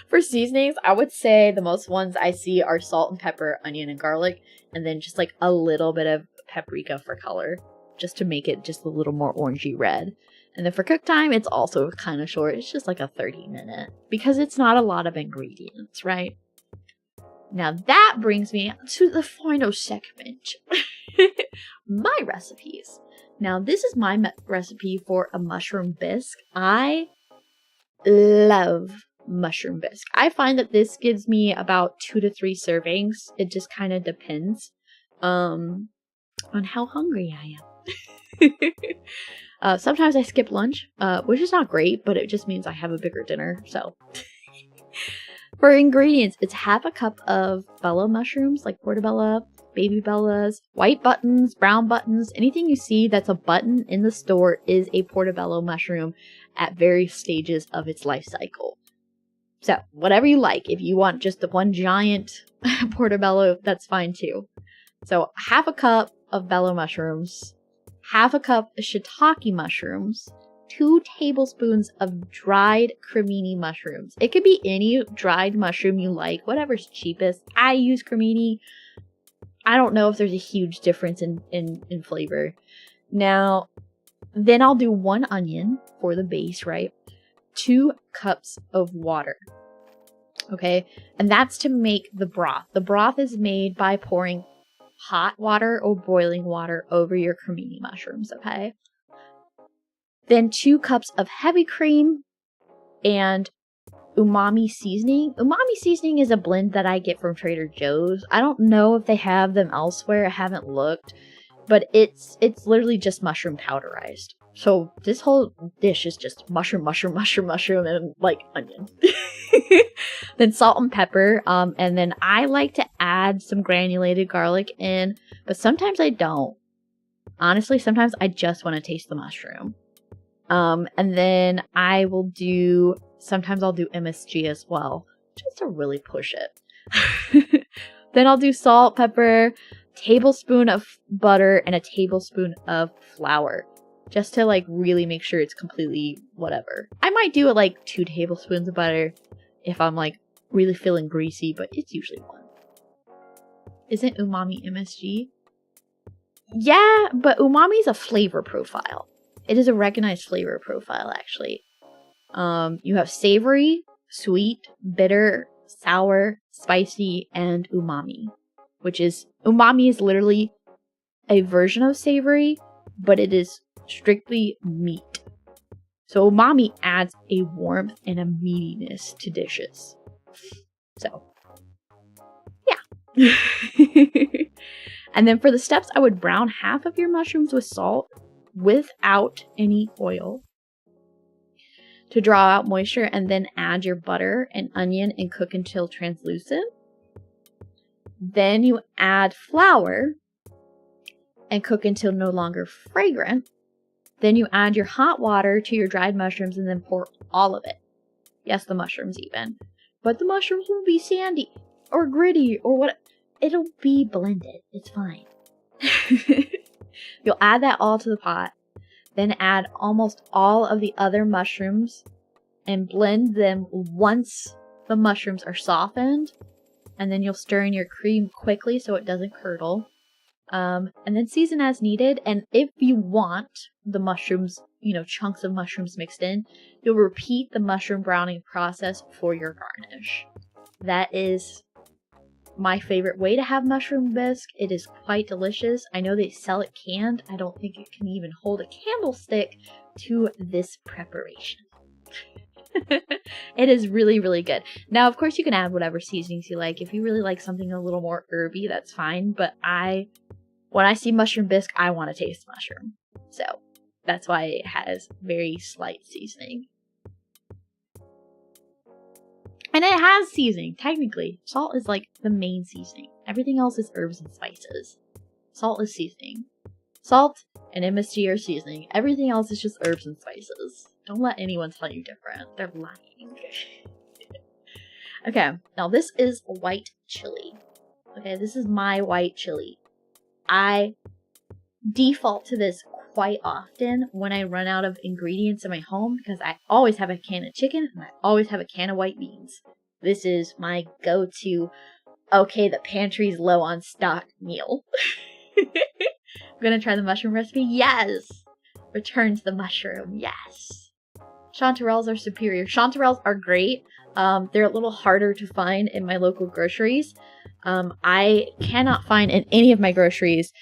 For seasonings, I would say the most ones I see are salt and pepper, onion and garlic, and then just like a little bit of paprika for color, just to make it just a little more orangey red. And then for cook time, it's also kind of short. It's just like a 30-minute because it's not a lot of ingredients, right? Now that brings me to the final segment, my recipes. Now this is my recipe for a mushroom bisque. I love mushroom bisque. I find that this gives me about 2 to 3 servings. It just kind of depends on how hungry I am. Sometimes I skip lunch, which is not great, but it just means I have a bigger dinner. So for ingredients, it's half a cup of bella mushrooms, like portobello, baby bellas, white buttons, brown buttons. Anything you see that's a button in the store is a portobello mushroom at various stages of its life cycle. So whatever you like. If you want just the one giant portobello, that's fine too. So half a cup of bella mushrooms, half a cup of shiitake mushrooms, 2 tablespoons of dried cremini mushrooms. It could be any dried mushroom you like, whatever's cheapest. I use cremini. I don't know if there's a huge difference in flavor. Now, then I'll do 1 onion for the base, right? 2 cups of water. Okay, and that's to make the broth. The broth is made by pouring hot water or boiling water over your cremini mushrooms, okay? Then 2 cups of heavy cream and umami seasoning. Umami seasoning is a blend that I get from Trader Joe's. I don't know if they have them elsewhere. I haven't looked, but it's literally just mushroom powderized. So this whole dish is just mushroom, and like onion. Then salt and pepper. And then I like to add some granulated garlic in, but sometimes I don't. Honestly, sometimes I just want to taste the mushroom. And then sometimes I'll do MSG as well, just to really push it. Then I'll do salt, pepper, tablespoon of butter, and a tablespoon of flour, just to like really make sure it's completely whatever. I might do it like 2 tablespoons of butter if I'm like really feeling greasy, but it's usually 1. Isn't umami MSG? Yeah, but umami is a flavor profile. It is a recognized flavor profile, actually. You have savory, sweet, bitter, sour, spicy, and umami. Umami is literally a version of savory, but it is strictly meat. So umami adds a warmth and a meatiness to dishes. So, yeah. And then for the steps, I would brown half of your mushrooms with salt without any oil to draw out moisture, and then add your butter and onion and cook until translucent. Then you add flour and cook until no longer fragrant. Then you add your hot water to your dried mushrooms and then pour all of it. Yes, the mushrooms even. But the mushrooms will be sandy or gritty or what. It'll be blended. It's fine. You'll add that all to the pot. Then add almost all of the other mushrooms and blend them once the mushrooms are softened. And then you'll stir in your cream quickly so it doesn't curdle. And then season as needed. And if you want the mushrooms, chunks of mushrooms mixed in, you'll repeat the mushroom browning process for your garnish. That is my favorite way to have mushroom bisque. It is quite delicious. I know they sell it canned. I don't think it can even hold a candlestick to this preparation. It is really, really good. Now, of course, you can add whatever seasonings you like. If you really like something a little more herby, that's fine. But when I see mushroom bisque, I want to taste mushroom. So that's why it has very slight seasoning. And it has seasoning, technically. Salt is like the main seasoning. Everything else is herbs and spices. Salt is seasoning. Salt and MSG are seasoning. Everything else is just herbs and spices. Don't let anyone tell you different. They're lying. Okay, now this is white chili. Okay, this is my white chili. I default to this quite often when I run out of ingredients in my home because I always have a can of chicken and I always have a can of white beans. This is my go-to, okay, the pantry's low on stock meal. I'm gonna try the mushroom recipe. Yes! Return to the mushroom. Yes! Chanterelles are superior. Chanterelles are great. They're a little harder to find in my local groceries. I cannot find in any of my groceries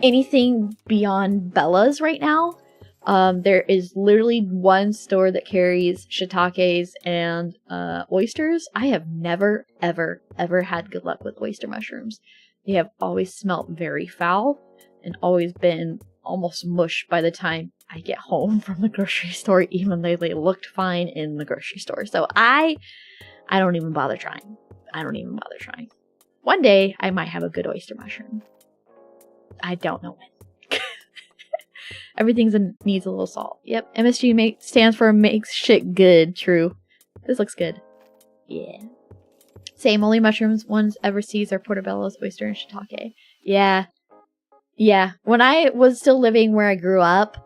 anything beyond Bella's right now. There is literally one store that carries shiitakes and oysters. I have never, ever, ever had good luck with oyster mushrooms. They have always smelt very foul and always been almost mush by the time I get home from the grocery store, even though they looked fine in the grocery store. So I don't even bother trying. One day I might have a good oyster mushroom. I don't know when. Everything needs a little salt. Yep, MSG stands for makes shit good. True. This looks good. Yeah. Same, only mushrooms ones ever sees are portobello's, oyster, and shiitake. Yeah. When I was still living where I grew up,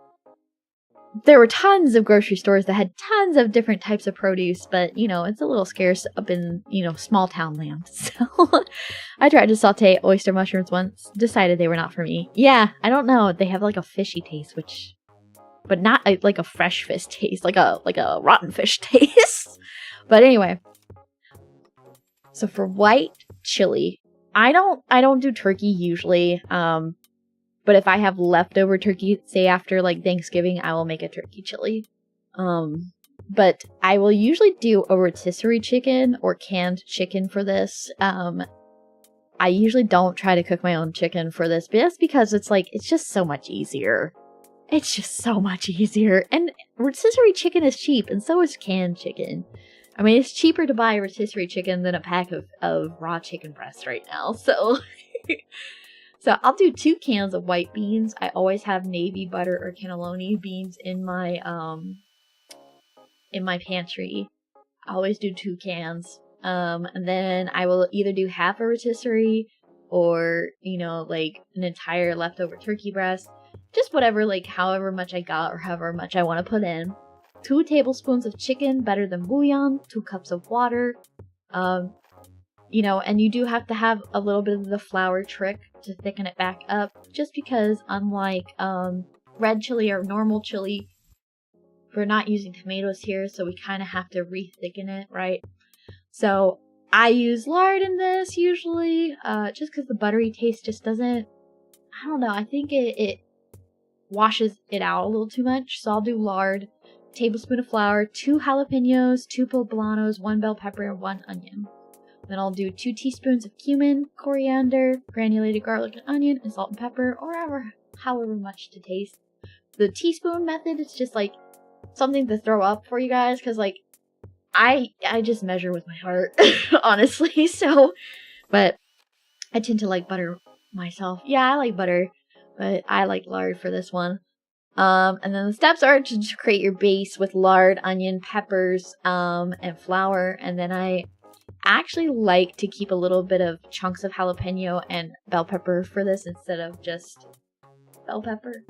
there were tons of grocery stores that had tons of different types of produce, but, it's a little scarce up in, small town land. So I tried to saute oyster mushrooms once, decided they were not for me. Yeah, I don't know. They have like a fishy taste, but not like a fresh fish taste, like a rotten fish taste. But anyway, so for white chili, I don't do turkey usually. But if I have leftover turkey, say after like Thanksgiving, I will make a turkey chili. But I will usually do a rotisserie chicken or canned chicken for this. I usually don't try to cook my own chicken for this, but that's because it's just so much easier. It's just so much easier. And rotisserie chicken is cheap, and so is canned chicken. I mean, it's cheaper to buy a rotisserie chicken than a pack of raw chicken breast right now. So, so I'll do 2 cans of white beans. I always have navy butter or cannelloni beans in my pantry. I always do 2 cans. And then I will either do half a rotisserie or, like an entire leftover turkey breast. Just whatever, like however much I got or however much I want to put in. 2 tablespoons of chicken, better than bouillon, 2 cups of water. And you do have to have a little bit of the flour trick to thicken it back up, just because unlike red chili or normal chili, we're not using tomatoes here, so we kind of have to re-thicken it, right? So I use lard in this usually, just because the buttery taste just doesn't, I don't know, I think it washes it out a little too much. So I'll do lard, tablespoon of flour, 2 jalapenos, 2 poblanos, 1 bell pepper, and 1 onion. Then I'll do 2 teaspoons of cumin, coriander, granulated garlic and onion, and salt and pepper, or however much to taste. The teaspoon method is just like something to throw up for you guys, because like I just measure with my heart, honestly. So, but I tend to like butter myself. Yeah, I like butter, but I like lard for this one. And then the steps are to create your base with lard, onion, peppers, and flour. And then I actually like to keep a little bit of chunks of jalapeno and bell pepper for this instead of just bell pepper.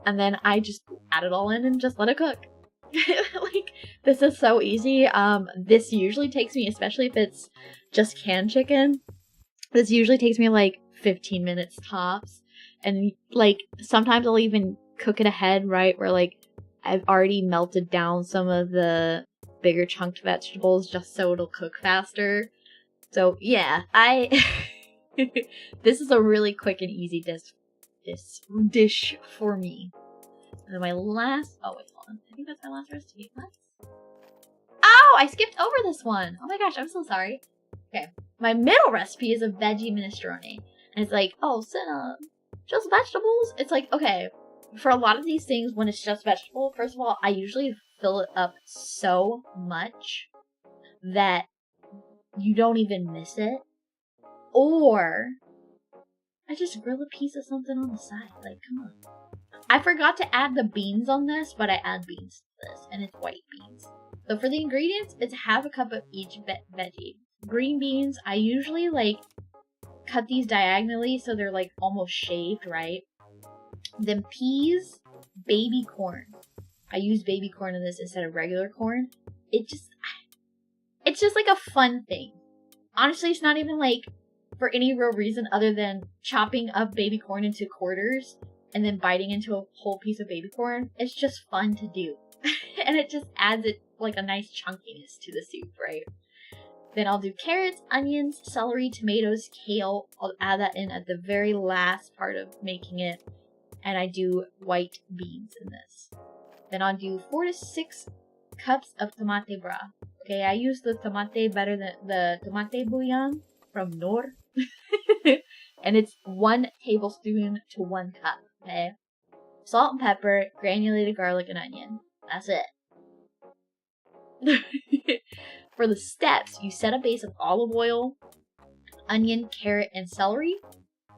And then I just add it all in and just let it cook. Like, this is so easy. This usually takes me, especially if it's just canned chicken, this usually takes me like 15 minutes tops. And like, sometimes I'll even cook it ahead, right? Where like, I've already melted down some of the bigger chunked vegetables just so it'll cook faster. So yeah, this is a really quick and easy dish for me. And then my last, oh wait, hold on. I think that's my last recipe. What? Oh, I skipped over this one. Oh my gosh, I'm so sorry. Okay, my middle recipe is a veggie minestrone. And it's like, oh, Sena, just vegetables? It's like, okay, for a lot of these things, when it's just vegetable, first of all, I usually fill it up so much that you don't even miss it. Or I just grill a piece of something on the side. Like, come on. I forgot to add the beans on this, but I add beans to this, and it's white beans. So for the ingredients, it's half a cup of each veggie. Green beans, I usually like cut these diagonally so they're like almost shaved, right? Then peas, baby corn. I use baby corn in this instead of regular corn. It's just like a fun thing. Honestly, it's not even like for any real reason other than chopping up baby corn into quarters and then biting into a whole piece of baby corn. It's just fun to do. And it just adds it like a nice chunkiness to the soup, right? Then I'll do carrots, onions, celery, tomatoes, kale. I'll add that in at the very last part of making it. And I do white beans in this. Then I'll do 4 to 6 cups of tomate bra. Okay, I use the tomate better than the tomate bouillon from Nor. And it's 1 tablespoon to 1 cup, okay? Salt and pepper, granulated garlic and onion. That's it. For the steps, you set a base of olive oil, onion, carrot, and celery.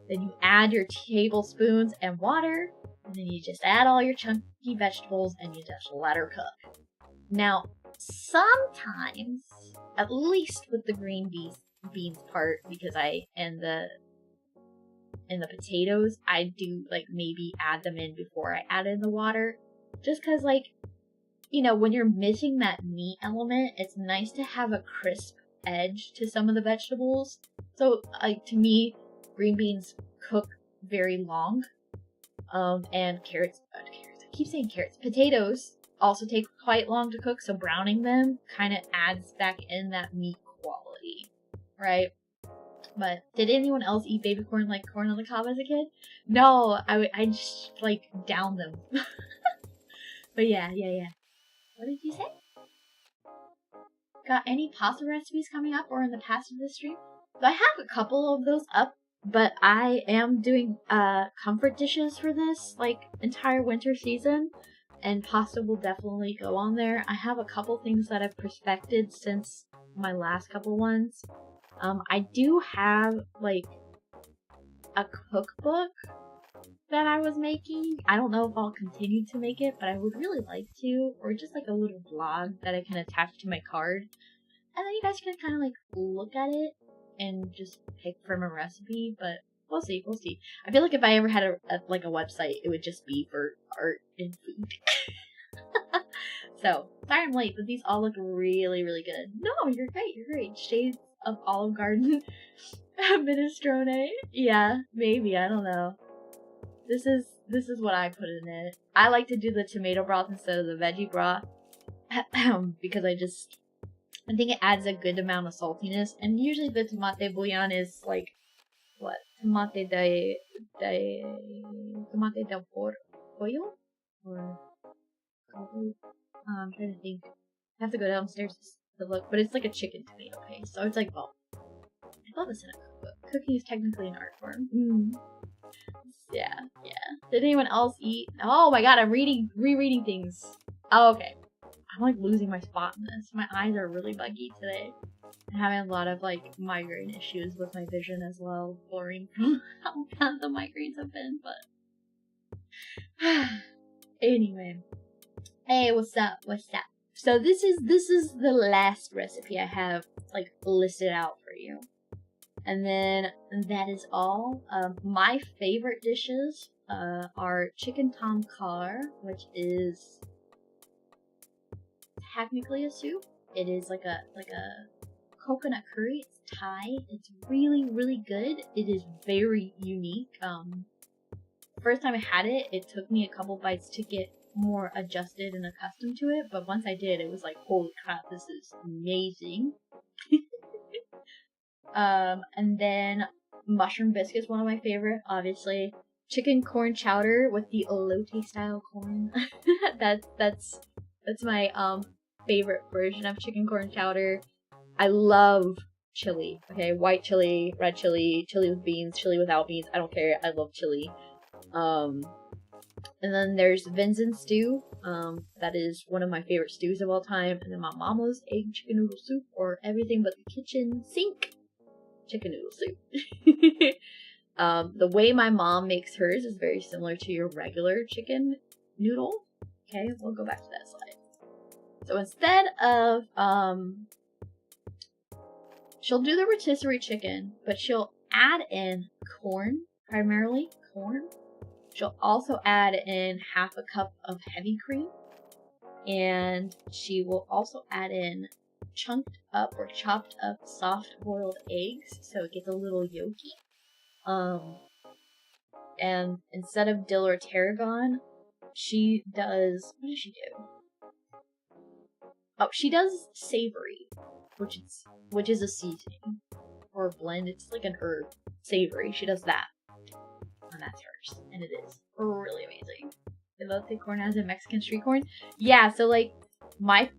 Then you add your tablespoons and water. And then you just add all your chunky vegetables and you just let her cook. Now, sometimes, at least with the green beans part, because in the potatoes, I do like maybe add them in before I add in the water. Just because like, when you're missing that meat element, it's nice to have a crisp edge to some of the vegetables. So like to me, green beans cook very long. And carrots, I keep saying carrots. Potatoes also take quite long to cook, so browning them kind of adds back in that meat quality, right? But did anyone else eat baby corn like corn on the cob as a kid? No, I just like down them. But yeah. What did you say? got any pasta recipes coming up or in the past of this stream. So I have a couple of those up, but I am doing comfort dishes for this like entire winter season, and pasta will definitely go on there. I have a couple things that I've perfected since my last couple ones. I do have like a cookbook that I was making. I don't know if I'll continue to make it, but I would really like to, or just like a little blog that I can attach to my card, and then you guys can kind of like look at it and just pick from a recipe. But we'll see. I feel like if I ever had a website, it would just be for art and food. So sorry I'm late, but these all look really, really good. No, you're great. Shades of Olive Garden minestrone. Yeah, maybe, I don't know. This is what I put in it. I like to do the tomato broth instead of the veggie broth because I think it adds a good amount of saltiness, and usually the tomate bouillon is like what? Tomate del pollo? Or I'm trying to think. I have to go downstairs to look, but it's like a chicken tomato paste, so it's like both. I thought this in a cookbook. Cooking is technically an art form. Yeah. Did anyone else eat? Oh my god, I'm rereading things. Oh, okay. I'm like losing my spot in this. My eyes are really buggy today. I'm having a lot of like migraine issues with my vision as well, blurring from how bad the migraines have been, but anyway. Hey, what's up? So this is the last recipe I have like listed out for you. And then that is all. My favorite dishes are chicken tom kar, which is technically a soup. It is like a coconut curry. It's Thai. It's really, really good. It is very unique. First time I had it, it took me a couple bites to get more adjusted and accustomed to it, but once I did, it was like, holy crap, this is amazing. And then mushroom biscuits, one of my favorite, obviously. Chicken corn chowder with the elote style corn. that's my favorite version of chicken corn chowder. I love chili. Okay, white chili, red chili, chili with beans, chili without beans. I don't care. I love chili. And then there's venison stew. That is one of my favorite stews of all time. And then my mama's egg chicken noodle soup, or everything but the kitchen sink chicken noodle soup. The way my mom makes hers is very similar to your regular chicken noodle. Okay, we'll go back to that slide. So instead of, she'll do the rotisserie chicken, but she'll add in corn, primarily corn. She'll also add in half a cup of heavy cream, and she will also add in chunked up or chopped up soft boiled eggs, so it gets a little yolky. And instead of dill or tarragon, she does, what does she do? Oh, she does savory, which is a seasoning or a blend. It's like an herb savory. She does that, and that's hers, and it is really amazing. Elote corn as in Mexican street corn. Yeah, so like my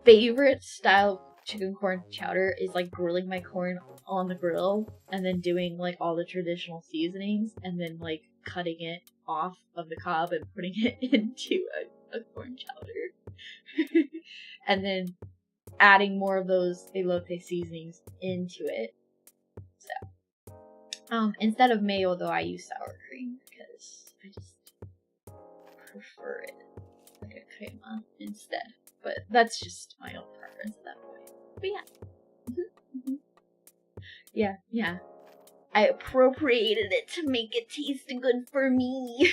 favorite style of chicken corn chowder is like grilling my corn on the grill and then doing like all the traditional seasonings and then like cutting it off of the cob and putting it into a corn chowder. And then adding more of those elote seasonings into it. So, instead of mayo though, I use sour cream because I just prefer it like a crema instead. But that's just my own preference at that point. But yeah. Yeah. I appropriated it to make it taste good for me.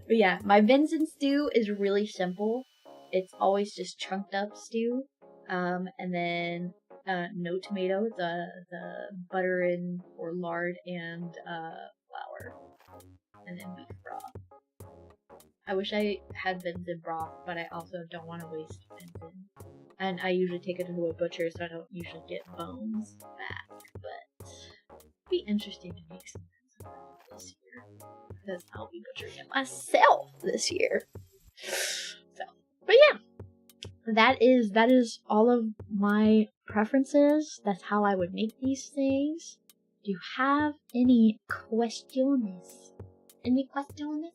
But yeah, my venison stew is really simple. It's always just chunked up stew. And then no tomato, the butter and or lard and flour. And then beef broth. I wish I had venison broth, but I also don't want to waste venison. And I usually take it to a butcher, so I don't usually get bones back. But it'd be interesting to make some venison broth this year, because I'll be butchering it myself this year. So, but yeah. that is all of my preferences. That's how I would make these things. Do you have any questions? Any questions?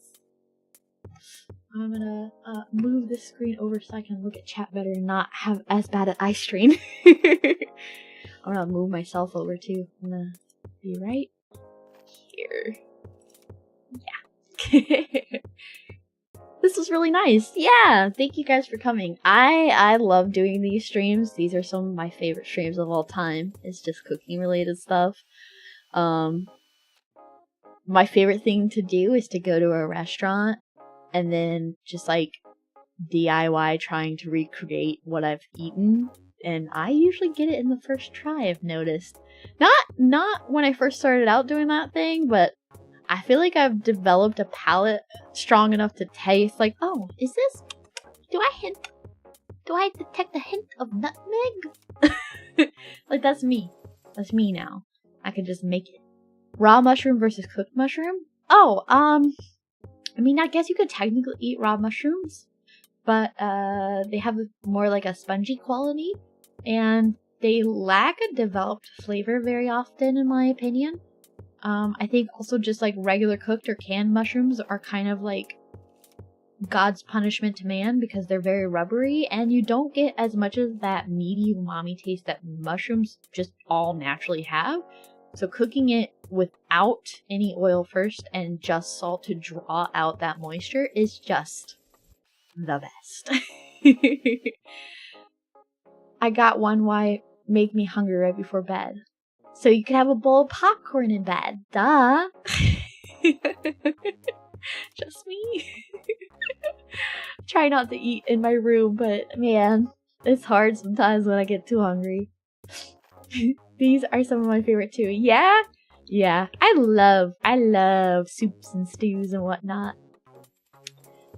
I'm gonna move this screen over so I can look at chat better and not have as bad an eye strain. I'm gonna move myself over too. I'm gonna be right here. Yeah. This was really nice. Yeah, thank you guys for coming. I love doing these streams. These are some of my favorite streams of all time. It's just cooking related stuff. My favorite thing to do is to go to a restaurant and then just like DIY trying to recreate what I've eaten. And I usually get it in the first try, I've noticed. Not when I first started out doing that thing, but I feel like I've developed a palate strong enough to taste like, oh, is this, do I detect a hint of nutmeg? Like, that's me now. I can just make it. Raw mushroom versus cooked mushroom? Oh, I mean, I guess you could technically eat raw mushrooms, but they have more like a spongy quality, and they lack a developed flavor very often, in my opinion. I think also just like regular cooked or canned mushrooms are kind of like God's punishment to man because they're very rubbery, and you don't get as much of that meaty umami taste that mushrooms just all naturally have. So cooking it without any oil first and just salt to draw out that moisture is just the best. I got one why make me hungry right before bed. So you could have a bowl of popcorn in bed. Duh. Just me. Try not to eat in my room, but man, it's hard sometimes when I get too hungry. These are some of my favorite too. Yeah? Yeah. I love soups and stews and whatnot.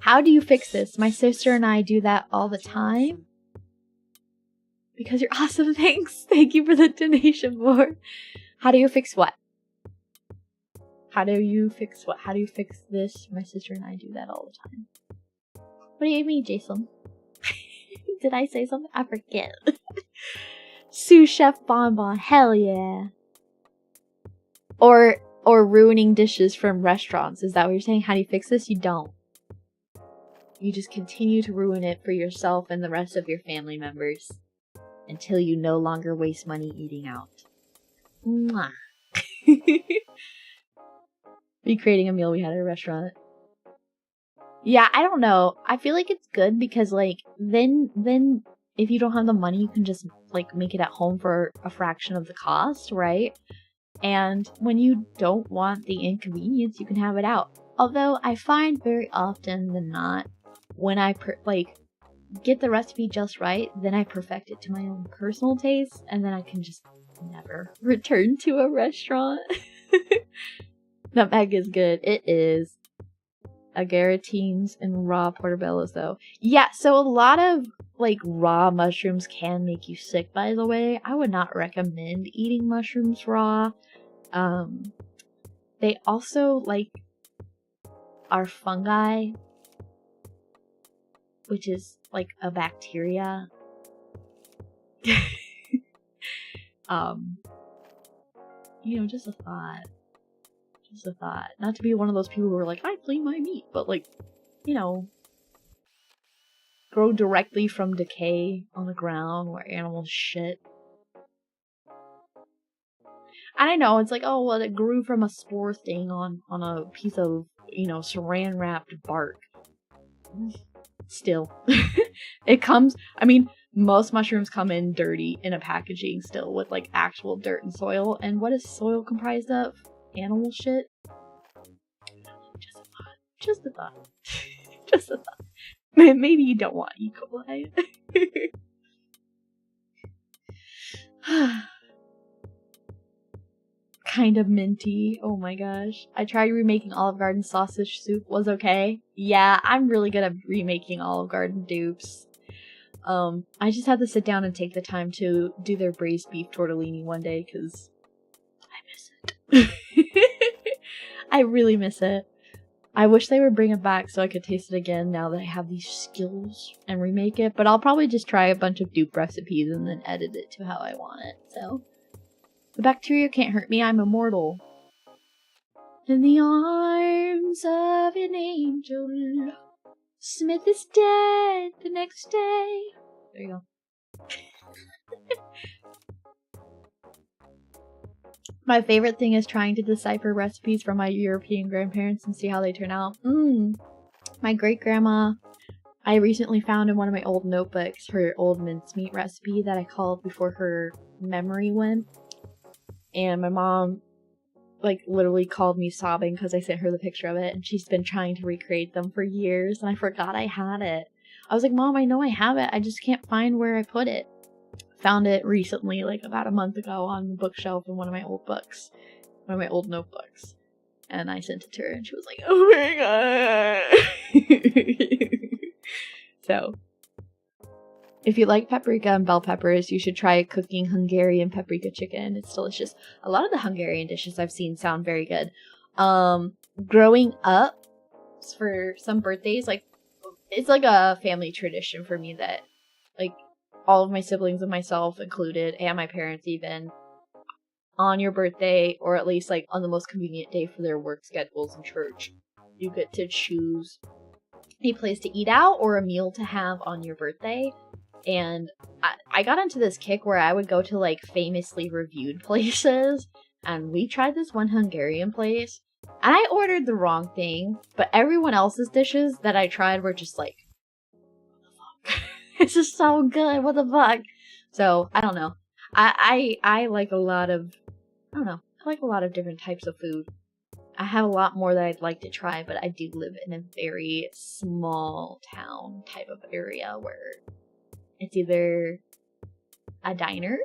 How do you fix this? My sister and I do that all the time. Because you're awesome, thanks. Thank you for the donation, more. How do you fix what? How do you fix what? How do you fix this? My sister and I do that all the time. What do you mean, Jason? Did I say something? I forget. Sous chef bonbon, hell yeah. Or ruining dishes from restaurants. Is that what you're saying? How do you fix this? You don't. You just continue to ruin it for yourself and the rest of your family members until you no longer waste money eating out. Mwah. Recreating a meal we had at a restaurant. Yeah, I don't know. I feel like it's good because like then if you don't have the money, you can just like make it at home for a fraction of the cost, right? And when you don't want the inconvenience, you can have it out. Although I find very often than not, when I get the recipe just right, then I perfect it to my own personal taste, and then I can just never return to a restaurant. Nutmeg is good. It is. Agaritines and raw portobellos, though. Yeah, so a lot of like raw mushrooms can make you sick, by the way. I would not recommend eating mushrooms raw. They also like are fungi, which is like a bacteria. You know, just a thought. Just a thought. Not to be one of those people who are like, I clean my meat, but like, you know, grow directly from decay on the ground where animals shit. And I know, it's like, oh, well, it grew from a spore stain on a piece of, you know, saran wrapped bark. Still. It comes, I mean, most mushrooms come in dirty in a packaging still with like actual dirt and soil. And what is soil comprised of? Animal shit? Just a thought. Just a thought. Maybe you don't want E. coli. Kind of minty. Oh my gosh. I tried remaking Olive Garden sausage soup. Was okay. Yeah, I'm really good at remaking Olive Garden dupes. I just had to sit down and take the time to do their braised beef tortellini one day because I miss it. I really miss it. I wish they would bring it back so I could taste it again now that I have these skills and remake it. But I'll probably just try a bunch of dupe recipes and then edit it to how I want it. So, the bacteria can't hurt me. I'm immortal. In the arms of an angel, Smith is dead the next day. There you go. My favorite thing is trying to decipher recipes from my European grandparents and see how they turn out. My great-grandma, I recently found in one of my old notebooks her old mincemeat recipe that I called before her memory went. And my mom, like, literally called me sobbing because I sent her the picture of it, and she's been trying to recreate them for years, and I forgot I had it. I was like, Mom, I know I have it, I just can't find where I put it. Found it recently, like about a month ago, on the bookshelf in one of my old books. One of my old notebooks. And I sent it to her, and she was like, oh my god! So, if you like paprika and bell peppers, you should try cooking Hungarian paprika chicken. It's delicious. A lot of the Hungarian dishes I've seen sound very good. Growing up, for some birthdays, like, it's like a family tradition for me that, like, all of my siblings and myself included, and my parents even, on your birthday, or at least like on the most convenient day for their work schedules and church, you get to choose a place to eat out or a meal to have on your birthday. And I got into this kick where I would go to like famously reviewed places, and we tried this one Hungarian place, and I ordered the wrong thing, but everyone else's dishes that I tried were just like, what the fuck? It's just so good. What the fuck? So, I don't know. I like a lot of, I don't know. I like a lot of different types of food. I have a lot more that I'd like to try, but I do live in a very small town type of area where it's either a diner,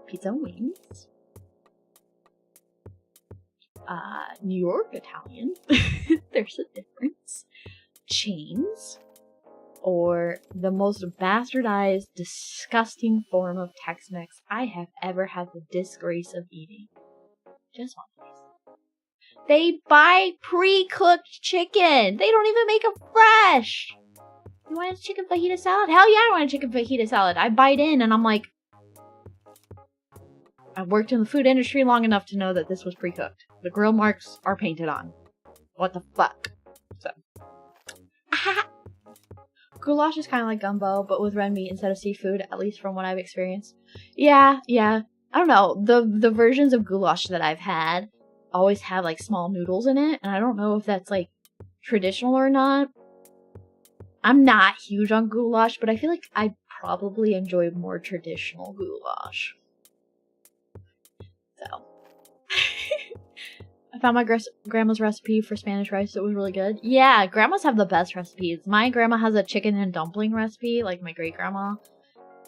pizza and wings, New York Italian, there's a difference, chains, or the most bastardized, disgusting form of Tex-Mex I have ever had the disgrace of eating. Just one place. They buy pre-cooked chicken! They don't even make it fresh! You want a chicken fajita salad? Hell yeah, I want a chicken fajita salad. I bite in and I'm like, I've worked in the food industry long enough to know that this was pre-cooked. The grill marks are painted on. What the fuck? So. Goulash is kind of like gumbo, but with red meat instead of seafood, at least from what I've experienced. Yeah. I don't know. The versions of goulash that I've had always have like small noodles in it, and I don't know if that's like traditional or not. I'm not huge on goulash, but I feel like I probably enjoy more traditional goulash. So, I found my grandma's recipe for Spanish rice. It was really good. Yeah, grandmas have the best recipes. My grandma has a chicken and dumpling recipe, like my great grandma.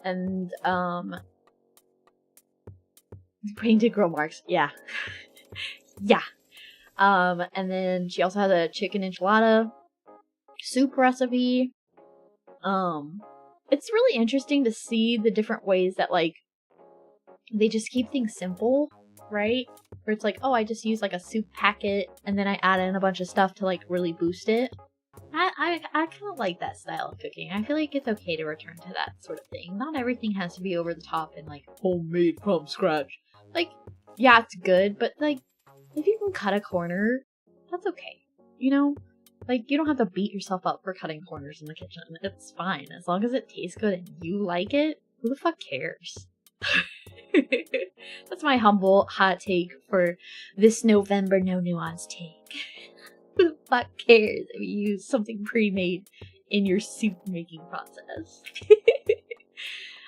And, painted grill marks. Yeah. Yeah. And then she also has a chicken enchilada soup recipe. It's really interesting to see the different ways that, like, they just keep things simple, right? Where it's like, oh, I just use like a soup packet and then I add in a bunch of stuff to like really boost it. I kind of like that style of cooking. I feel like it's okay to return to that sort of thing. Not everything has to be over the top and like homemade from scratch. Like, yeah, it's good, but like, if you can cut a corner, that's okay. You know? Like, you don't have to beat yourself up for cutting corners in the kitchen. It's fine. As long as it tastes good and you like it, who the fuck cares? That's my humble hot take for this November no nuance take. Who the fuck cares if you use something pre-made in your soup making process?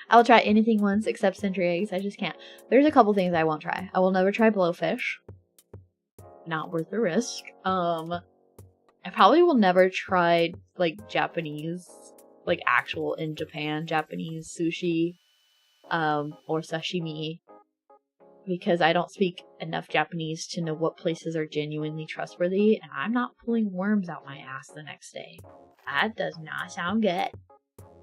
I'll try anything once except century eggs. I just can't. There's a couple things I won't try. I will never try blowfish. Not worth the risk. I probably will never try like Japanese, like actual in Japan Japanese sushi. Or sashimi, because I don't speak enough Japanese to know what places are genuinely trustworthy, and I'm not pulling worms out my ass the next day. That does not sound good.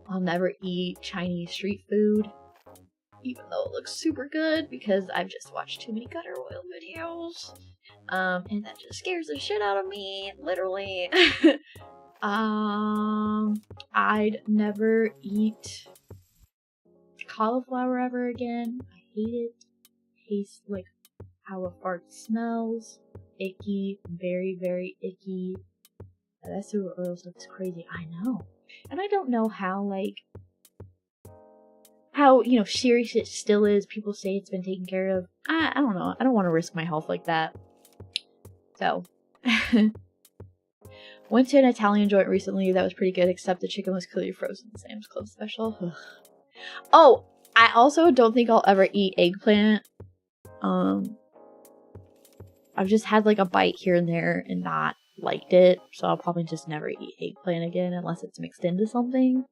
I'll never eat Chinese street food. even though it looks super good because I've just watched too many gutter oil videos. And that just scares the shit out of me, literally. I'd never eat cauliflower ever again. I hate it. Tastes like how a fart smells. Icky, very, very icky. That sewer oil stuff is crazy. I know. And I don't know how, like, how, you know, serious it still is. People say it's been taken care of. I don't know. I don't want to risk my health like that. So, went to an Italian joint recently that was pretty good, except the chicken was clearly frozen. Sam's Club special. Ugh. Oh, I also don't think I'll ever eat eggplant. I've just had like a bite here and there and not liked it, so I'll probably just never eat eggplant again unless it's mixed into something.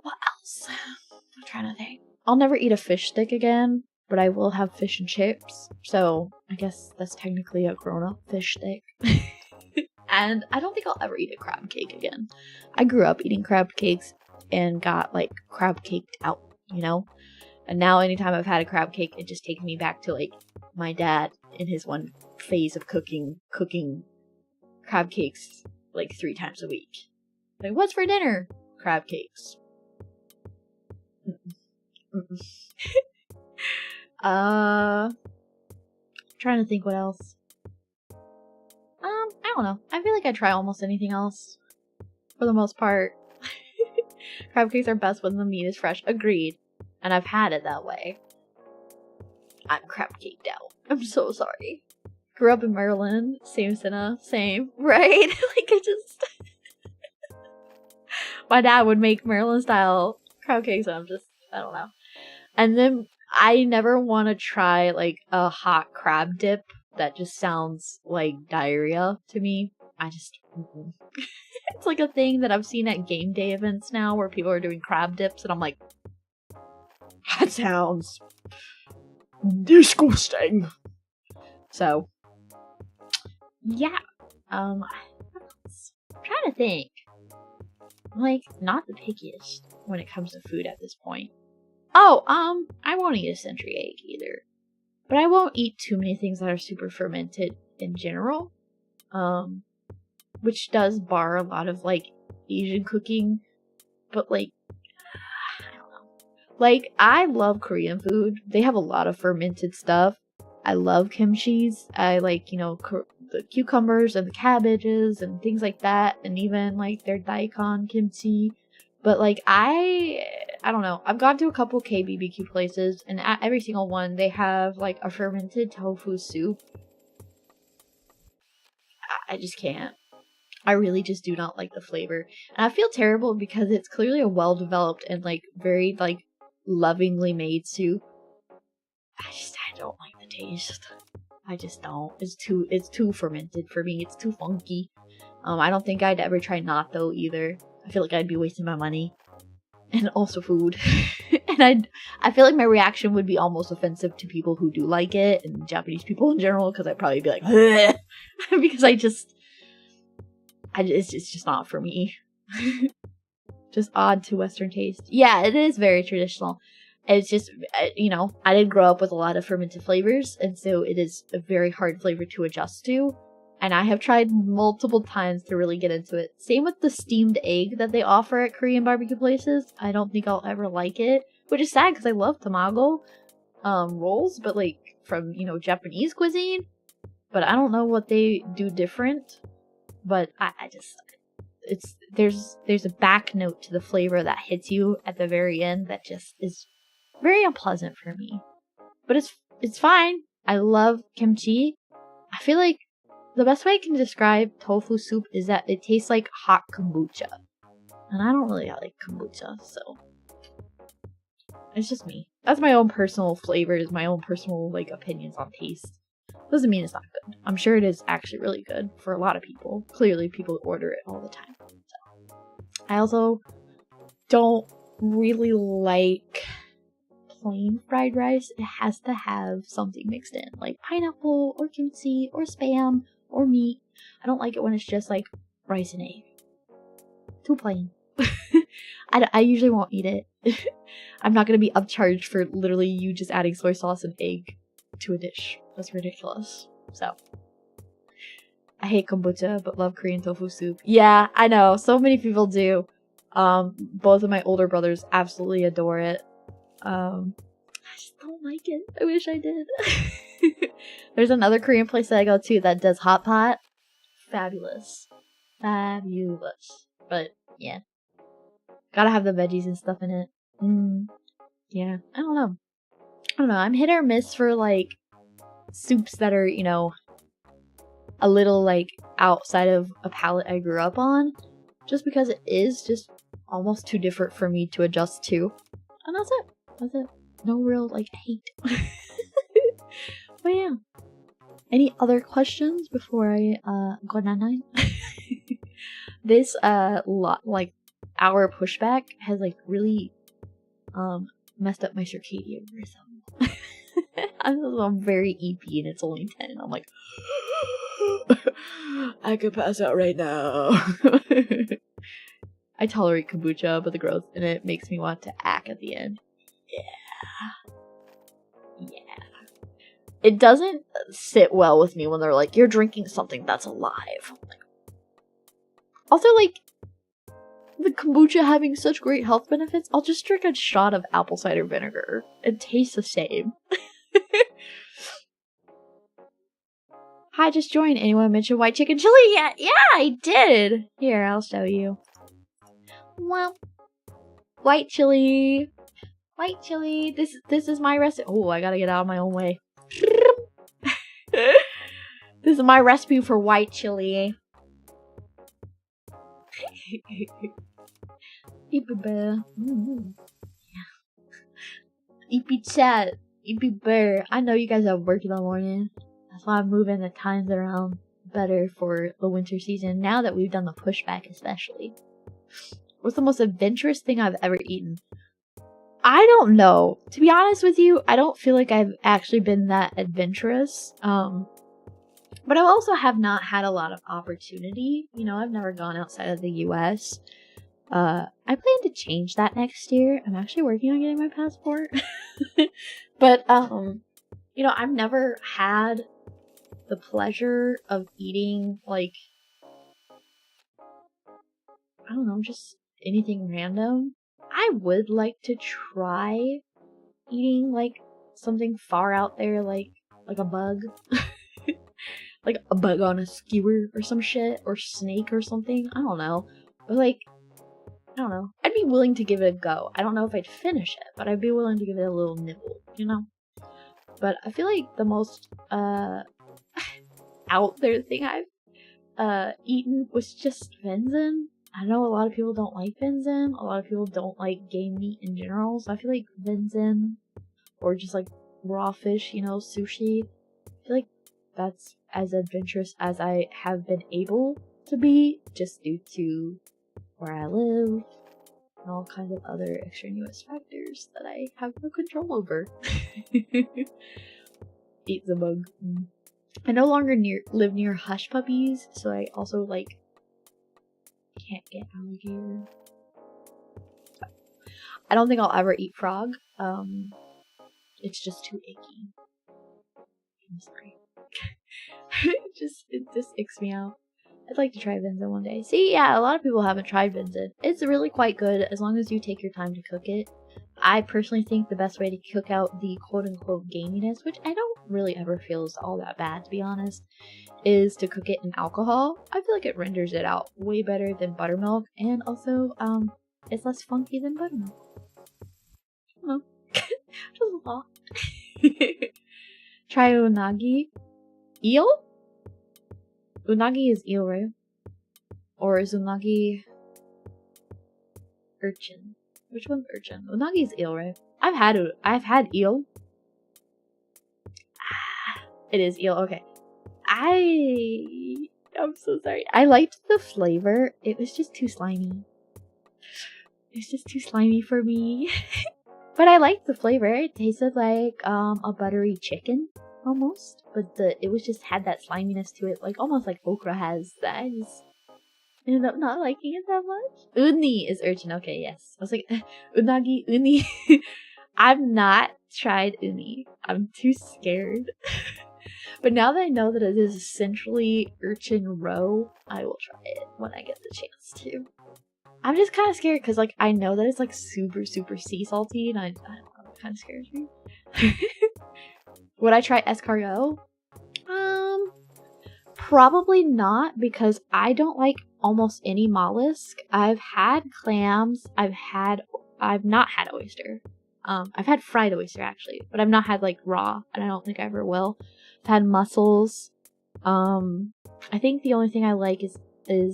What else? I'm trying to think. I'll never eat a fish stick again, but I will have fish and chips, so I guess that's technically a grown-up fish stick. And I don't think I'll ever eat a crab cake again. I grew up eating crab cakes and got like crab caked out, you know? And now anytime I've had a crab cake, it just takes me back to like my dad in his one phase of cooking crab cakes like 3 times a week. Like, what's for dinner? Crab cakes. Trying to think what else. I don't know. I feel like I try almost anything else for the most part. Crab cakes are best when the meat is fresh. Agreed. And I've had it that way. I'm crab caked out. I'm so sorry. Grew up in Maryland. Same Sena. Same. Right? Like, I just... My dad would make Maryland style crab cakes and I don't know. And then I never want to try like a hot crab dip. That just sounds like diarrhea to me. It's like a thing that I've seen at game day events now where people are doing crab dips and I'm like, that sounds disgusting. So, yeah. I'm trying to think. Like, not the pickiest when it comes to food at this point. Oh, I won't eat a century egg either. But I won't eat too many things that are super fermented in general. Which does bar a lot of, like, Asian cooking. But, like, I don't know. Like, I love Korean food. They have a lot of fermented stuff. I love kimchis. I like, you know, the cucumbers and the cabbages and things like that. And even, like, their daikon kimchi. But, like, I don't know. I've gone to a couple KBBQ places, and at every single one, they have, like, a fermented tofu soup. I just can't. I really just do not like the flavor. And I feel terrible because it's clearly a well-developed and, like, very, like, lovingly made soup. I don't like the taste. I just don't. It's too fermented for me. It's too funky. I don't think I'd ever try natto either. I feel like I'd be wasting my money. And also food. And I feel like my reaction would be almost offensive to people who do like it, and Japanese people in general, because I'd probably be like, because it's just not for me. Just odd to Western taste. Yeah, it is very traditional. It's just, you know, I didn't grow up with a lot of fermented flavors, and so it is a very hard flavor to adjust to. And I have tried multiple times to really get into it. Same with the steamed egg that they offer at Korean barbecue places. I don't think I'll ever like it. Which is sad because I love tamago rolls, but like from, you know, Japanese cuisine. But I don't know what they do different. But there's a back note to the flavor that hits you at the very end that just is very unpleasant for me. But it's fine. I love kimchi. I feel like the best way I can describe tofu soup is that it tastes like hot kombucha. And I don't really like kombucha, so it's just me. That's my own personal flavors, my own personal, like, opinions on taste. Doesn't mean it's not good. I'm sure it is actually really good for a lot of people. Clearly, people order it all the time. So. I also don't really like plain fried rice. It has to have something mixed in, like pineapple or kimchi or spam or meat. I don't like it when it's just like rice and egg. Too plain. I usually won't eat it. I'm not gonna be upcharged for literally you just adding soy sauce and egg to a dish. That's ridiculous. So, I hate kombucha, but love Korean tofu soup. Yeah, I know. So many people do. Both of my older brothers absolutely adore it. I just don't like it. I wish I did. There's another Korean place that I go to that does hot pot. Fabulous. Fabulous. But, yeah. Gotta have the veggies and stuff in it. Yeah, I don't know. I'm hit or miss for, like, soups that are, you know, a little, like, outside of a palate I grew up on. Just because it is just almost too different for me to adjust to. And that's it. That's it. No real, like, hate. But yeah. Any other questions before I, go nine? This, like, hour pushback has, like, really, messed up my circadian rhythm. I'm very EP and it's only 10. I'm like, I could pass out right now. I tolerate kombucha, but the growth in it makes me want to act at the end. Yeah. It doesn't sit well with me when they're like, you're drinking something that's alive. Also, like, the kombucha having such great health benefits, I'll just drink a shot of apple cider vinegar. It tastes the same. Hi, just joined. Anyone mention white chicken chili yet? Yeah, I did. Here, I'll show you. Well, white chili. White chili. This is my recipe. Oh, I gotta get out of my own way. This is my recipe for white chili. vtuber. EP chat. vtuber. I know you guys have work in the morning. That's why I'm moving the times around better for the winter season. Now that we've done the pushback, especially. What's the most adventurous thing I've ever eaten? I don't know. To be honest with you, I don't feel like I've actually been that adventurous. But I also have not had a lot of opportunity. You know, I've never gone outside of the US. I plan to change that next year. I'm actually working on getting my passport. But, you know, I've never had the pleasure of eating, like, I don't know, just anything random. I would like to try eating, like, something far out there, like a bug. Like a bug on a skewer or some shit, or snake or something. I don't know. But, like, I don't know. I'd be willing to give it a go. I don't know if I'd finish it, but I'd be willing to give it a little nibble, you know? But I feel like the most, out there thing I've, eaten was just venison. I know a lot of people don't like venison. A lot of people don't like game meat in general. So I feel like venison, or just like raw fish, you know, sushi. I feel like that's as adventurous as I have been able to be, just due to where I live and all kinds of other extraneous factors that I have no control over. Eat the bug. I no longer live near hush puppies, so I also, like, can't get alligator. I don't think I'll ever eat frog. It's just too icky. I'm sorry. it just icks me out. I'd like to try venison one day. See, yeah, a lot of people haven't tried venison. It's really quite good as long as you take your time to cook it. I personally think the best way to cook out the quote-unquote gaminess, which I don't really ever feel is all that bad, to be honest, is to cook it in alcohol. I feel like it renders it out way better than buttermilk, and also, it's less funky than buttermilk. I don't know. Just a thought. Try unagi. Eel? Unagi is eel, right? Or is unagi urchin? Which one's urchin? Unagi is eel, right? I've had eel. It is eel. Okay. I'm so sorry. I liked the flavor. It was just too slimy. It's just too slimy for me. But I liked the flavor. It tasted like a buttery chicken almost, but it was just had that sliminess to it, like almost like okra has. That is, ended up not liking it that much. Uni is urchin. Okay, yes. I was like, unagi, uni. I've not tried uni. I'm too scared. But now that I know that it is essentially urchin roe, I will try it when I get the chance to. I'm just kind of scared because, like, I know that it's, like, super, super sea salty, and I don't know, it kind of scares me. Would I try escargot? Probably not, because I don't like almost any mollusk. I've had clams. I've not had oyster. I've had fried oyster, actually, but I've not had, like, raw, and I don't think I ever will. I've had mussels. I think the only thing I like is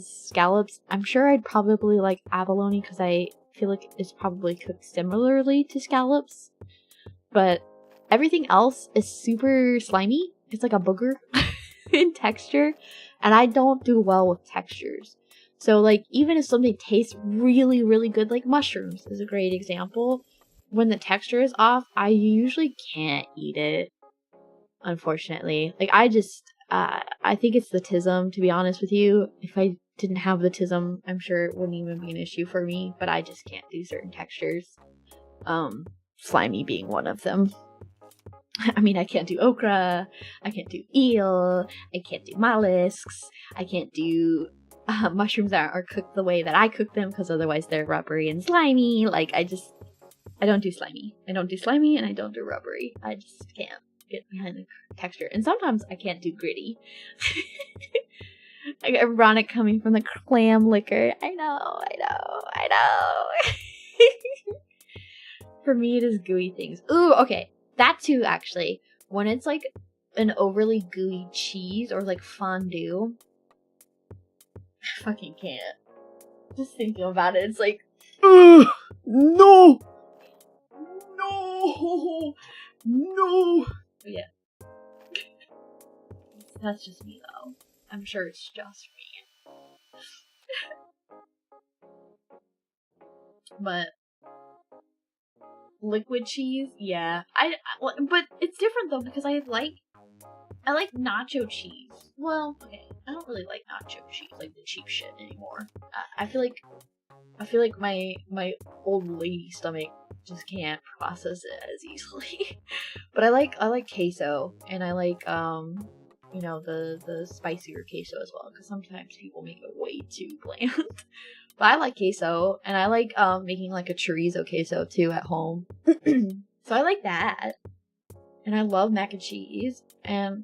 scallops. I'm sure I'd probably like abalone because I feel like it's probably cooked similarly to scallops. But everything else is super slimy. It's like a booger in texture, and I don't do well with textures. So, like, even if something tastes really, really good, like mushrooms is a great example, when the texture is off, I usually can't eat it, unfortunately. Like, I think it's the tism, to be honest with you. If I didn't have the tism, I'm sure it wouldn't even be an issue for me, but I just can't do certain textures. Slimy being one of them. I mean, I can't do okra, I can't do eel, I can't do mollusks, I can't do mushrooms that are cooked the way that I cook them, because otherwise they're rubbery and slimy. Like, I don't do slimy. I don't do slimy, and I don't do rubbery. I just can't get behind the texture. And sometimes I can't do gritty. Like, ironic coming from the clam liquor. I know. For me, it is gooey things. Ooh, okay. That too, actually. When it's like an overly gooey cheese or like fondue, I fucking can't. Just thinking about it, it's like, ugh, no! Yeah. That's just me, though. I'm sure it's just me. But liquid cheese, yeah. But it's different though, because I like nacho cheese. Well, okay, I don't really like nacho cheese, like the cheap shit anymore. I feel like my old lady stomach just can't process it as easily. But I like queso, and I like you know, the spicier queso as well, because sometimes people make it way too bland. But I like queso, and I like making like a chorizo queso too at home. So I like that. And I love mac and cheese. And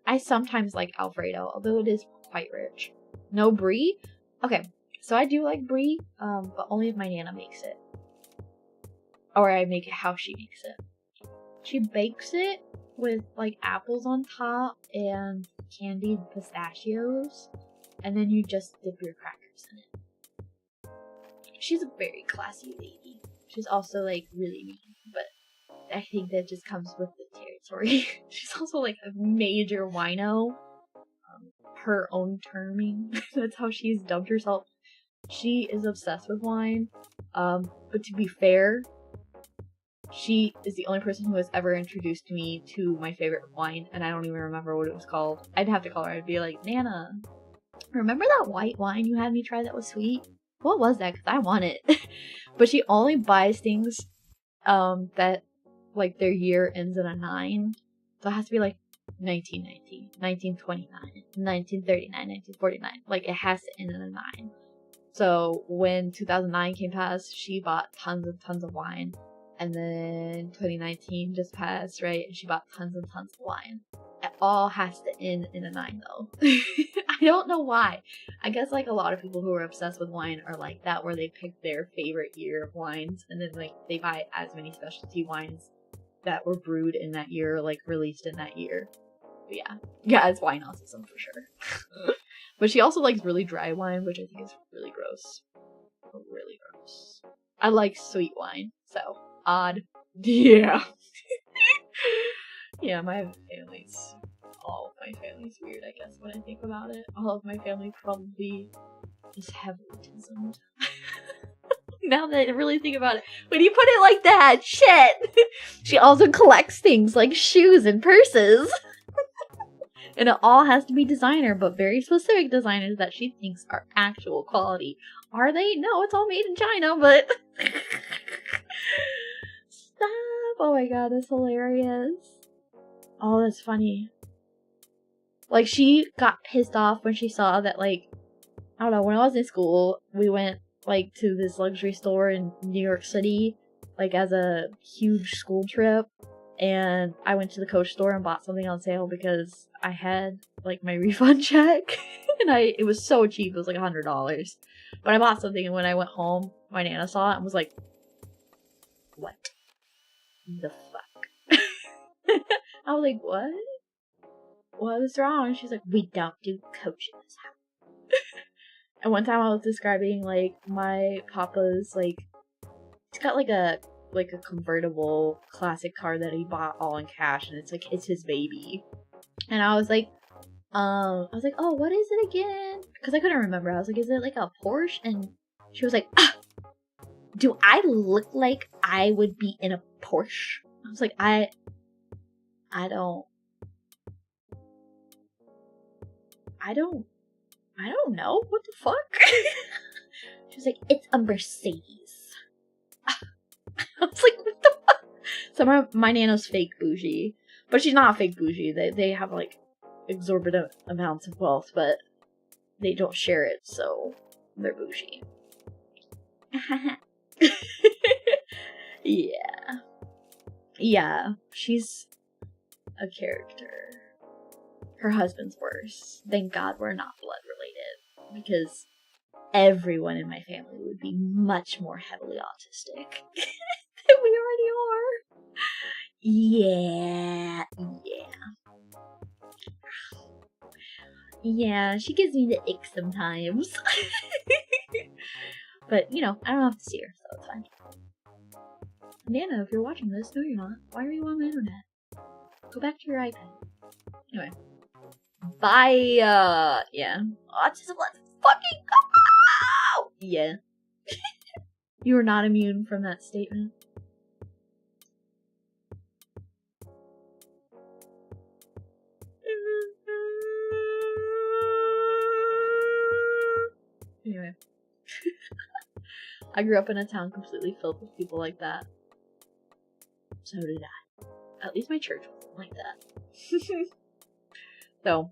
I sometimes like Alfredo, although it is quite rich. No brie? Okay, so I do like brie, but only if my Nana makes it. Or I make it how she makes it. She bakes it with like apples on top and candied pistachios, and then you just dip your crackers in it. She's a very classy lady. She's also like really mean, but I think that just comes with the territory. She's also like a major wino. Her own terming. That's how she's dubbed herself. She is obsessed with wine. But to be fair, she is the only person who has ever introduced me to my favorite wine, and I don't even remember what it was called. I'd have to call her. I'd be like, Nana, remember that white wine you had me try that was sweet? What was that? Because I want it. But she only buys things that, like, their year ends in a 9. So it has to be, like, 1919, 1929, 1939, 1949. Like, it has to end in a 9. So when 2009 came past, she bought tons and tons of wine. And then 2019 just passed, right? And she bought tons and tons of wine. It all has to end in a 9, though. I don't know why. I guess, like, a lot of people who are obsessed with wine are like that, where they pick their favorite year of wines, and then, like, they buy as many specialty wines that were brewed in that year, or, like, released in that year. But yeah, it's wine autism for sure. But she also likes really dry wine, which I think is really gross. Really gross. I like sweet wine, so odd. Yeah. Yeah, all of my family's weird, I guess, when I think about it. All of my family probably is heavily autism. Now that I really think about it. When you put it like that, shit! She also collects things like shoes and purses. And it all has to be designer, but very specific designers that she thinks are actual quality. Are they? No, it's all made in China, but... Stop! Oh my god, that's hilarious. Oh, that's funny. Like, she got pissed off when she saw that, like, I don't know, when I was in school, we went, like, to this luxury store in New York City, like, as a huge school trip, and I went to the Coach store and bought something on sale because I had, like, my refund check, and it was so cheap, it was like $100, but I bought something, and when I went home, my Nana saw it and was like, what the fuck? I was like, what? What was wrong? She's like, we don't do Coach in this house. And one time I was describing, like, my papa's, like, he's got, like a convertible classic car that he bought all in cash, and it's his baby. And I was like, oh, what is it again? Because I couldn't remember. I was like, is it like a Porsche? And she was like, do I look like I would be in a Porsche? I was like, I don't know. What the fuck? She was like, it's a Mercedes. I was like, what the fuck? So my Nana's fake bougie. But she's not fake bougie. They have, like, exorbitant amounts of wealth, but they don't share it, so they're bougie. Yeah. Yeah. She's a character. Her husband's worse. Thank God we're not blood related, because everyone in my family would be much more heavily autistic than we already are. Yeah. Yeah, she gives me the ick sometimes. But, you know, I don't have to see her, so it's fine. Nana, if you're watching this, no you're not. Why are you on the internet? Go back to your iPad. Anyway. Bye, yeah. Autism, let's fucking go! Yeah. You are not immune from that statement. Anyway. I grew up in a town completely filled with people like that. So did I. At least my church wasn't like that. So.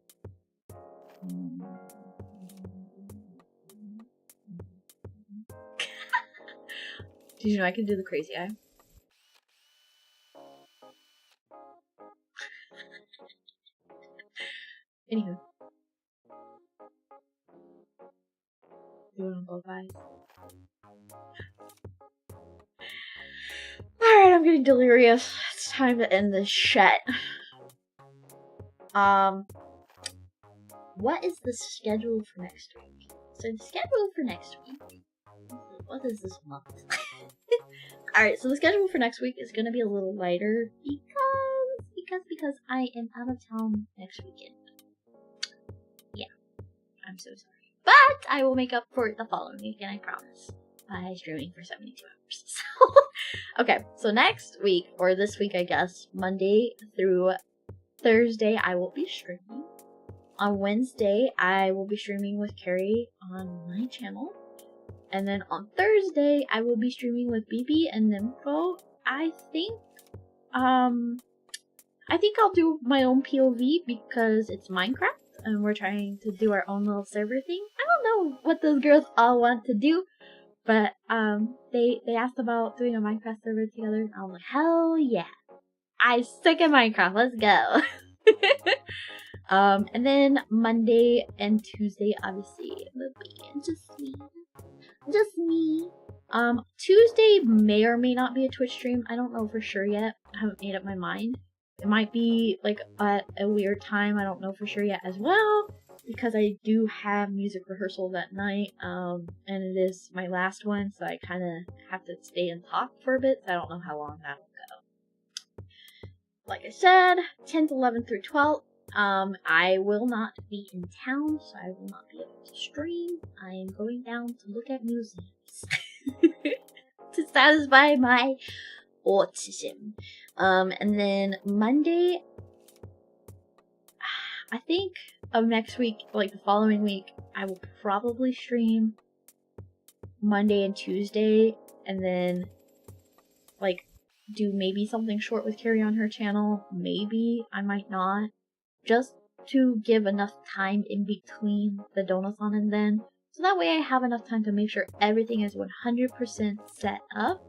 Did you know I can do the crazy eye? Anywho. Do it on both eyes. Alright, I'm getting delirious. It's time to end this shit. What is the schedule for next week? So the schedule for next week. What is this month? Alright, so the schedule for next week is gonna be a little lighter because I am out of town next weekend. Yeah. I'm so sorry. But I will make up for it the following weekend, I promise. By streaming for 72 hours. So, okay, so next week, or this week I guess, Monday through Thursday, I will be streaming. On Wednesday, I will be streaming with Carrie on my channel. And then on Thursday, I will be streaming with BB and Nympho. I think I'll do my own POV because it's Minecraft and we're trying to do our own little server thing. I don't know what those girls all want to do, but they asked about doing a Minecraft server together, and I was like, hell yeah. I suck at Minecraft, let's go. And then Monday and Tuesday, obviously, will be just me. Tuesday may or may not be a Twitch stream. I don't know for sure yet. I haven't made up my mind. It might be like at a weird time. I don't know for sure yet as well, because I do have music rehearsal that night. And it is my last one, so I kind of have to stay and talk for a bit. So I don't know how long that will go. Like I said, 10th, 11th through 12th. I will not be in town, so I will not be able to stream. I am going down to look at museums to satisfy my autism. And then Monday, I think of next week, like the following week, I will probably stream Monday and Tuesday, and then like do maybe something short with Carrie on her channel. Maybe I might not, just to give enough time in between the donathon and then, so that way I have enough time to make sure everything is 100% set up.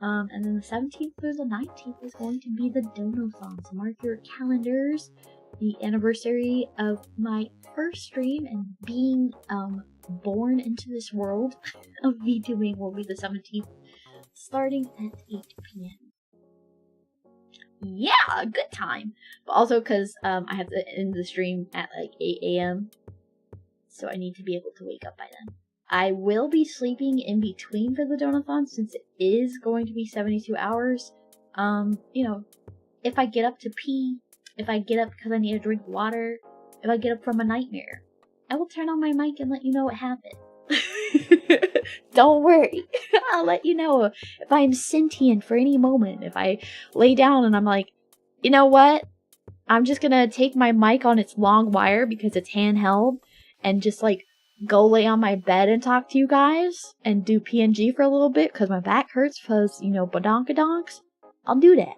And then the 17th through the 19th is going to be the donathon, so mark your calendars. The anniversary of my first stream and being born into this world of VTubing will be the 17th, starting at 8 p.m. Yeah, good time. But also because I have to end the stream at like 8 a.m. so I need to be able to wake up by then. I will be sleeping in between for the donathon since it is going to be 72 hours. You know, if I get up to pee, if I get up because I need to drink water, if I get up from a nightmare, I will turn on my mic and let you know what happened. Don't worry. I'll let you know if I'm sentient for any moment. If I lay down and I'm like, you know what? I'm just gonna take my mic on its long wire because it's handheld and just like go lay on my bed and talk to you guys and do PNG for a little bit because my back hurts because, you know, badonkadonks. I'll do that.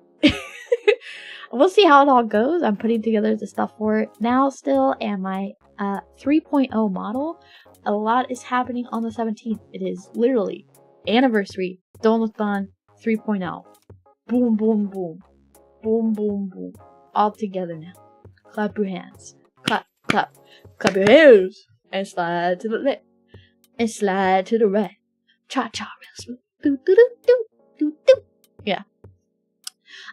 We'll see how it all goes. I'm putting together the stuff for it now still, and my 3.0 model. A lot is happening on the 17th. It is literally anniversary donathon 3.0. Boom, boom, boom. Boom, boom, boom. All together now. Clap your hands. Clap, clap. Clap your hands. And slide to the left. And slide to the right. Cha-cha real smooth. Do, do, do, do, do, do. Yeah.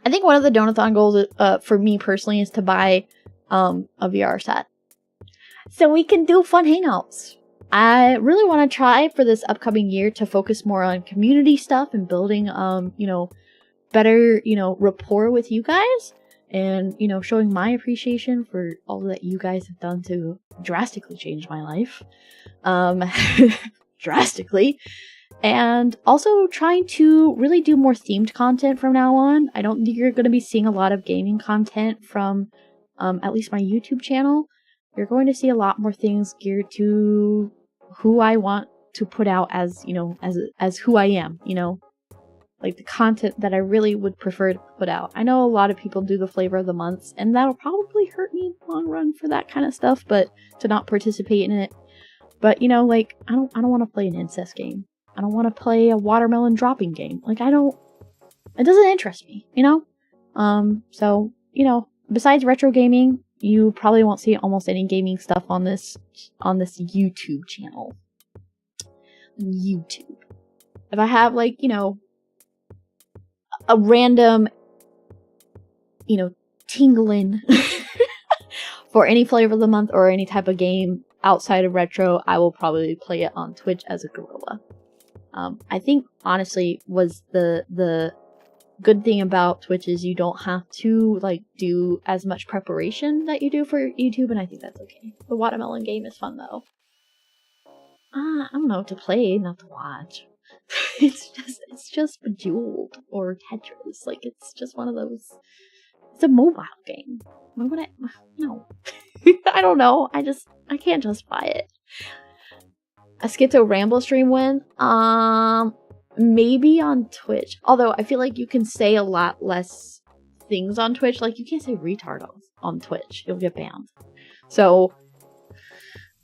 I think one of the donathon goals for me personally is to buy a VR set, so we can do fun hangouts. I really want to try for this upcoming year to focus more on community stuff and building, you know, better, you know, rapport with you guys and, you know, showing my appreciation for all that you guys have done to drastically change my life. Drastically. And also trying to really do more themed content from now on. I don't think you're going to be seeing a lot of gaming content from at least my YouTube channel. You're going to see a lot more things geared to who I want to put out as, you know, as who I am, you know, like the content that I really would prefer to put out. I know a lot of people do the flavor of the months, and that'll probably hurt me in the long run for that kind of stuff, but to not participate in it. But, you know, like, I don't want to play an incest game. I don't want to play a watermelon dropping game. Like, it doesn't interest me, you know? So, you know, besides retro gaming, you probably won't see almost any gaming stuff on this YouTube channel. YouTube. If I have, like, you know, a random, you know, tingling for any flavor of the month or any type of game outside of retro, I will probably play it on Twitch as a gorilla. I think, honestly, was the good thing about Twitch is you don't have to, like, do as much preparation that you do for YouTube, and I think that's okay. The watermelon game is fun, though. I don't know, to play, not to watch. It's just Bejeweled or Tetris. Like, it's just one of those. It's a mobile game. Why would I? No. I don't know. I can't justify it. A Skitto Ramble stream win? Maybe on Twitch. Although I feel like you can say a lot less things on Twitch. Like, you can't say retard on Twitch. You'll get banned. So,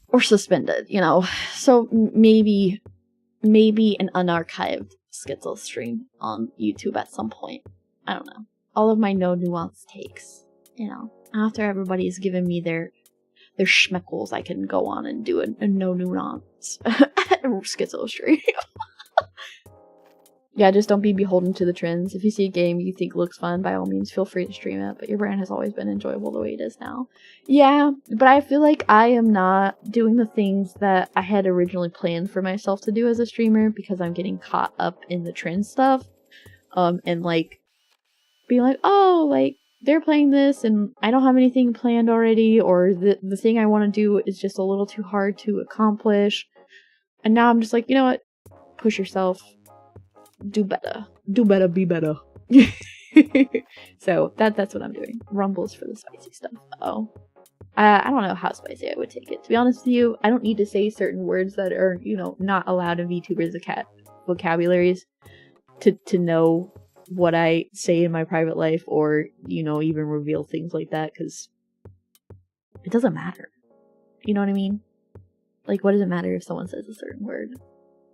or suspended, you know. So maybe an unarchived Skittle stream on YouTube at some point. I don't know. All of my no nuance takes, you know. After everybody's given me their schmeckles, I can go on and do a no nuance Skittle stream. Yeah, just don't be beholden to the trends. If you see a game you think looks fun, by all means, feel free to stream it. But your brand has always been enjoyable the way it is now. Yeah, but I feel like I am not doing the things that I had originally planned for myself to do as a streamer because I'm getting caught up in the trend stuff. And like, being like, oh, like, they're playing this and I don't have anything planned already, or the thing I want to do is just a little too hard to accomplish. And now I'm just like, you know what? Push yourself. Do better. Do better, be better. So that's what I'm doing. Rumbles for the spicy stuff. Oh. I don't know how spicy I would take it. To be honest with you, I don't need to say certain words that are, you know, not allowed in VTubers vocabularies to know what I say in my private life, or, you know, even reveal things like that, because it doesn't matter. You know what I mean? Like, what does it matter if someone says a certain word?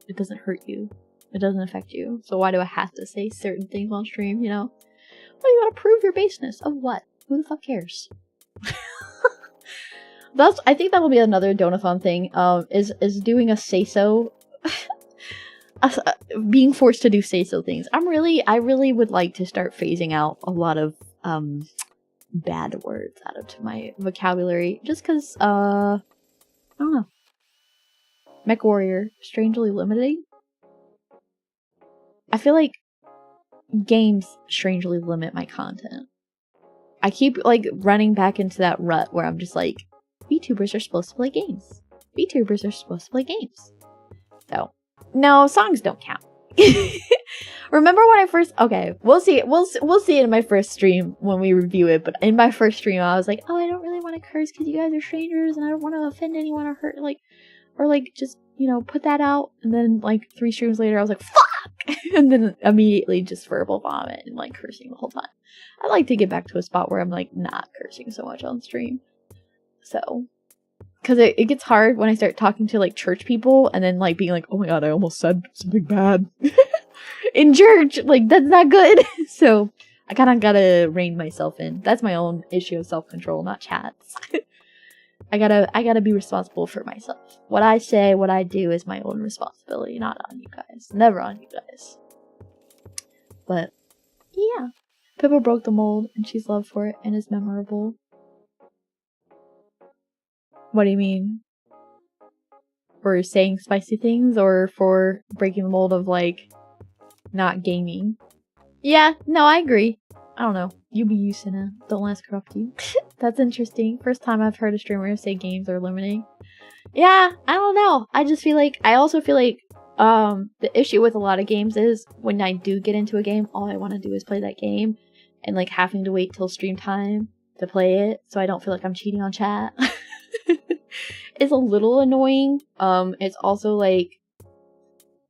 It doesn't hurt you. It doesn't affect you. So why do I have to say certain things on stream, you know? Well, you gotta prove your baseness. Of what? Who the fuck cares? I think that will be another Donathon thing, is doing a say-so. Being forced to do say-so things. I really would like to start phasing out a lot of, bad words out of my vocabulary, just because, I don't know. Mech Warrior, strangely limiting. I feel like games strangely limit my content. I keep, like, running back into that rut where I'm just like, VTubers are supposed to play games. VTubers are supposed to play games. So, no, songs don't count. Remember when I first... Okay, we'll see it in my first stream when we review it, but in my first stream I was like, oh, I don't really want to curse because you guys are strangers and I don't want to offend anyone or hurt, like, or like, just, you know, put that out. And then, like, 3 streams later I was like, fuck! And then immediately just verbal vomit and, like, cursing the whole time. I like to get back to a spot where I'm, like, not cursing so much on stream. So... Because it gets hard when I start talking to, like, church people and then, like, being like, oh my god, I almost said something bad in church. Like, that's not good. So I kind of gotta rein myself in. That's my own issue of self-control, not chat's. I gotta be responsible for myself. What I say, what I do is my own responsibility, not on you guys. Never on you guys. But, yeah. Pippa broke the mold, and she's loved for it, and is memorable. What do you mean? For saying spicy things, or for breaking the mold of, like, not gaming? Yeah, no, I agree. I don't know. You be you, Sena. Don't let us corrupt you. That's interesting. First time I've heard a streamer say games are limiting. Yeah, I don't know. I also feel like, the issue with a lot of games is, when I do get into a game, all I want to do is play that game, and, like, having to wait till stream time to play it, so I don't feel like I'm cheating on chat. It's a little annoying. It's also, like,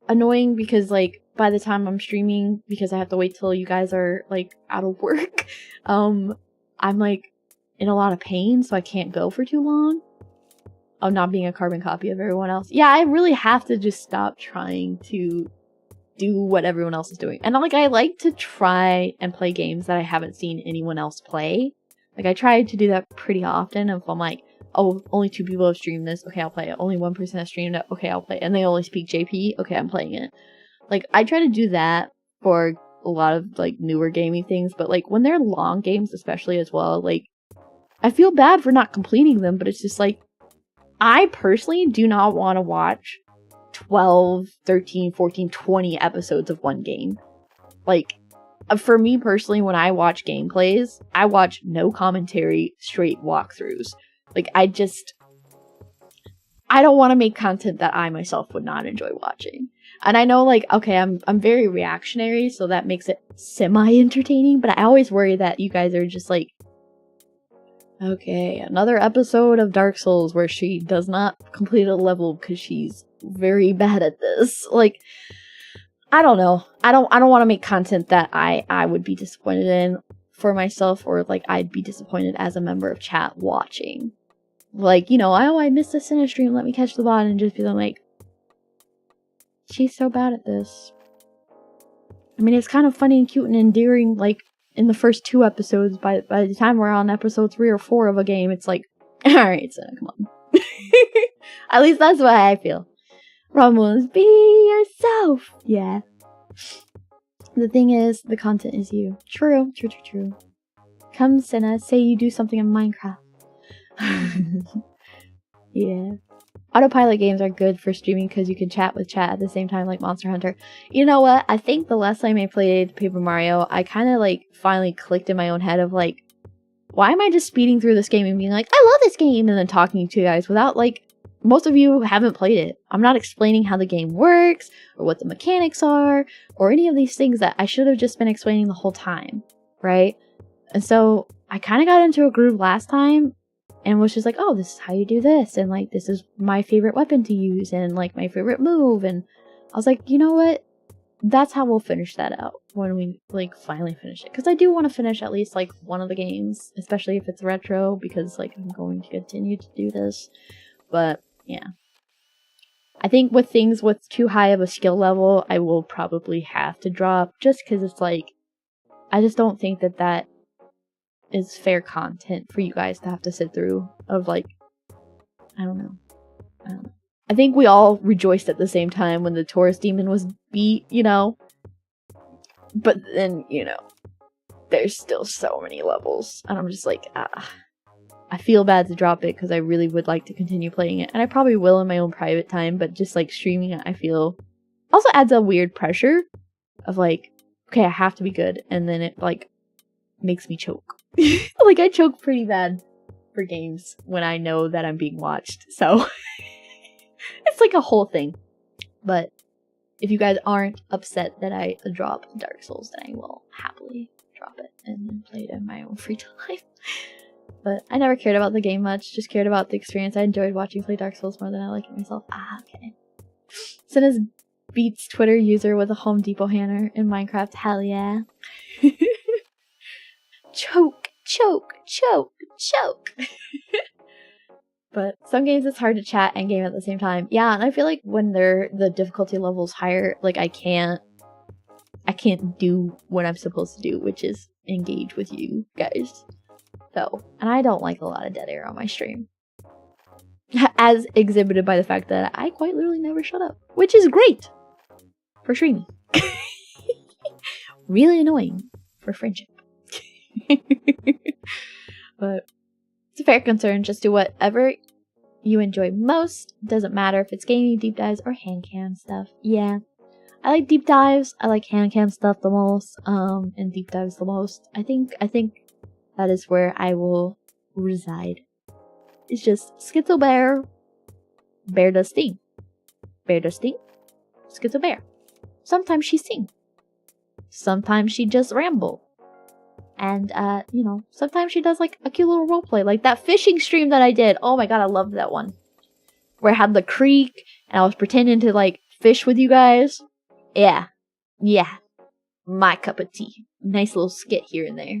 annoying because, like, by the time I'm streaming, because I have to wait till you guys are, like, out of work, I'm, like, in a lot of pain, so I can't go for too long. I'm not being a carbon copy of everyone else. Yeah, I really have to just stop trying to do what everyone else is doing. And, like, I like to try and play games that I haven't seen anyone else play. Like, I try to do that pretty often. If I'm like, oh, only 2 people have streamed this, okay, I'll play it. Only 1 person has streamed it, okay, I'll play it. And they only speak JP, okay, I'm playing it. Like, I try to do that for a lot of, like, newer gaming things, but, like, when they're long games especially as well, like, I feel bad for not completing them, but it's just, like, I personally do not want to watch 12, 13, 14, 20 episodes of one game. Like, for me personally, when I watch gameplays, I watch no commentary, straight walkthroughs. Like, I don't want to make content that I myself would not enjoy watching. And I know, like, okay, I'm very reactionary, so that makes it semi-entertaining, but I always worry that you guys are just like, okay, another episode of Dark Souls where she does not complete a level because she's very bad at this. Like, I don't know. I don't want to make content that I would be disappointed in for myself, or, like, I'd be disappointed as a member of chat watching. Like, you know, I missed this Sena stream, let me catch the bot, and just be like, she's so bad at this. I mean, it's kind of funny and cute and endearing, like, in the first 2 episodes. By the time we're on episode 3 or 4 of a game, it's like, alright, Sena, come on. At least that's what I feel. Romulus, be yourself! Yeah. The thing is, the content is you. True. Come, Sena, say you do something in Minecraft. Yeah. Autopilot games are good for streaming because you can chat with chat at the same time, like Monster Hunter. You know what? I think the last time I played Paper Mario, I kind of, like, finally clicked in my own head of, like, why am I just speeding through this game and being like, I love this game, and then talking to you guys without, like, most of you haven't played it. I'm not explaining how the game works, or what the mechanics are, or any of these things that I should have just been explaining the whole time, right? And so, I kind of got into a groove last time, and was just like, oh, this is how you do this, and like this is my favorite weapon to use, and like my favorite move. And I was like, you know what, that's how we'll finish that out when we like finally finish it, because I do want to finish at least like one of the games, especially if it's retro, because like I'm going to continue to do this. But yeah, I think with things with too high of a skill level, I will probably have to drop, just because it's like, I just don't think that is fair content for you guys to have to sit through, of like, I don't know. I think we all rejoiced at the same time when the Taurus demon was beat, you know? But then, you know, there's still so many levels, and I'm just like, I feel bad to drop it, because I really would like to continue playing it, and I probably will in my own private time, but just like streaming it, I feel also adds a weird pressure of like, okay, I have to be good, and then it like makes me choke. Like, I choke pretty bad for games when I know that I'm being watched, so it's like a whole thing. But if you guys aren't upset that I drop Dark Souls, then I will happily drop it and then play it in my own free time. But I never cared about the game much, just cared about the experience. I enjoyed watching play Dark Souls more than I like it myself. Okay. Sena's beats Twitter user with a Home Depot hammer in Minecraft. Hell yeah. Choke, choke, choke, choke. But some games it's hard to chat and game at the same time. Yeah, and I feel like when the difficulty level's higher, like I can't do what I'm supposed to do, which is engage with you guys. So, and I don't like a lot of dead air on my stream. As exhibited by the fact that I quite literally never shut up, which is great for streaming. Really annoying for friendship. But it's a fair concern. Just do whatever you enjoy most. Doesn't matter if it's gaming, deep dives, or hand cam stuff. Yeah, I like deep dives. I like hand cam stuff the most. And deep dives the most. I think that is where I will reside. It's just Schizo Bear. Bear does sting. Bear does sting. Schizo Bear. Sometimes she sing. Sometimes she just ramble. And, you know, sometimes she does, like, a cute little roleplay. Like that fishing stream that I did. Oh my god, I loved that one. Where I had the creek, and I was pretending to, like, fish with you guys. Yeah. Yeah. My cup of tea. Nice little skit here and there.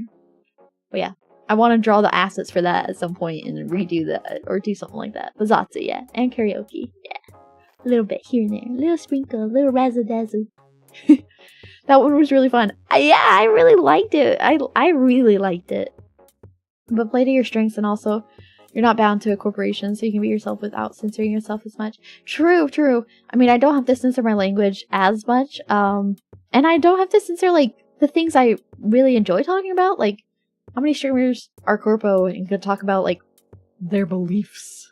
But yeah. I want to draw the assets for that at some point and redo that. Or do something like that. Bazatsu, yeah. And karaoke. Yeah. A little bit here and there. A little sprinkle. A little razzle-dazzle. That one was really fun. Yeah, I really liked it. I really liked it. But play to your strengths, and also, you're not bound to a corporation, so you can be yourself without censoring yourself as much. True, true. I mean, I don't have to censor my language as much. And I don't have to censor, like, the things I really enjoy talking about. Like, how many streamers are corpo and can talk about, like, their beliefs?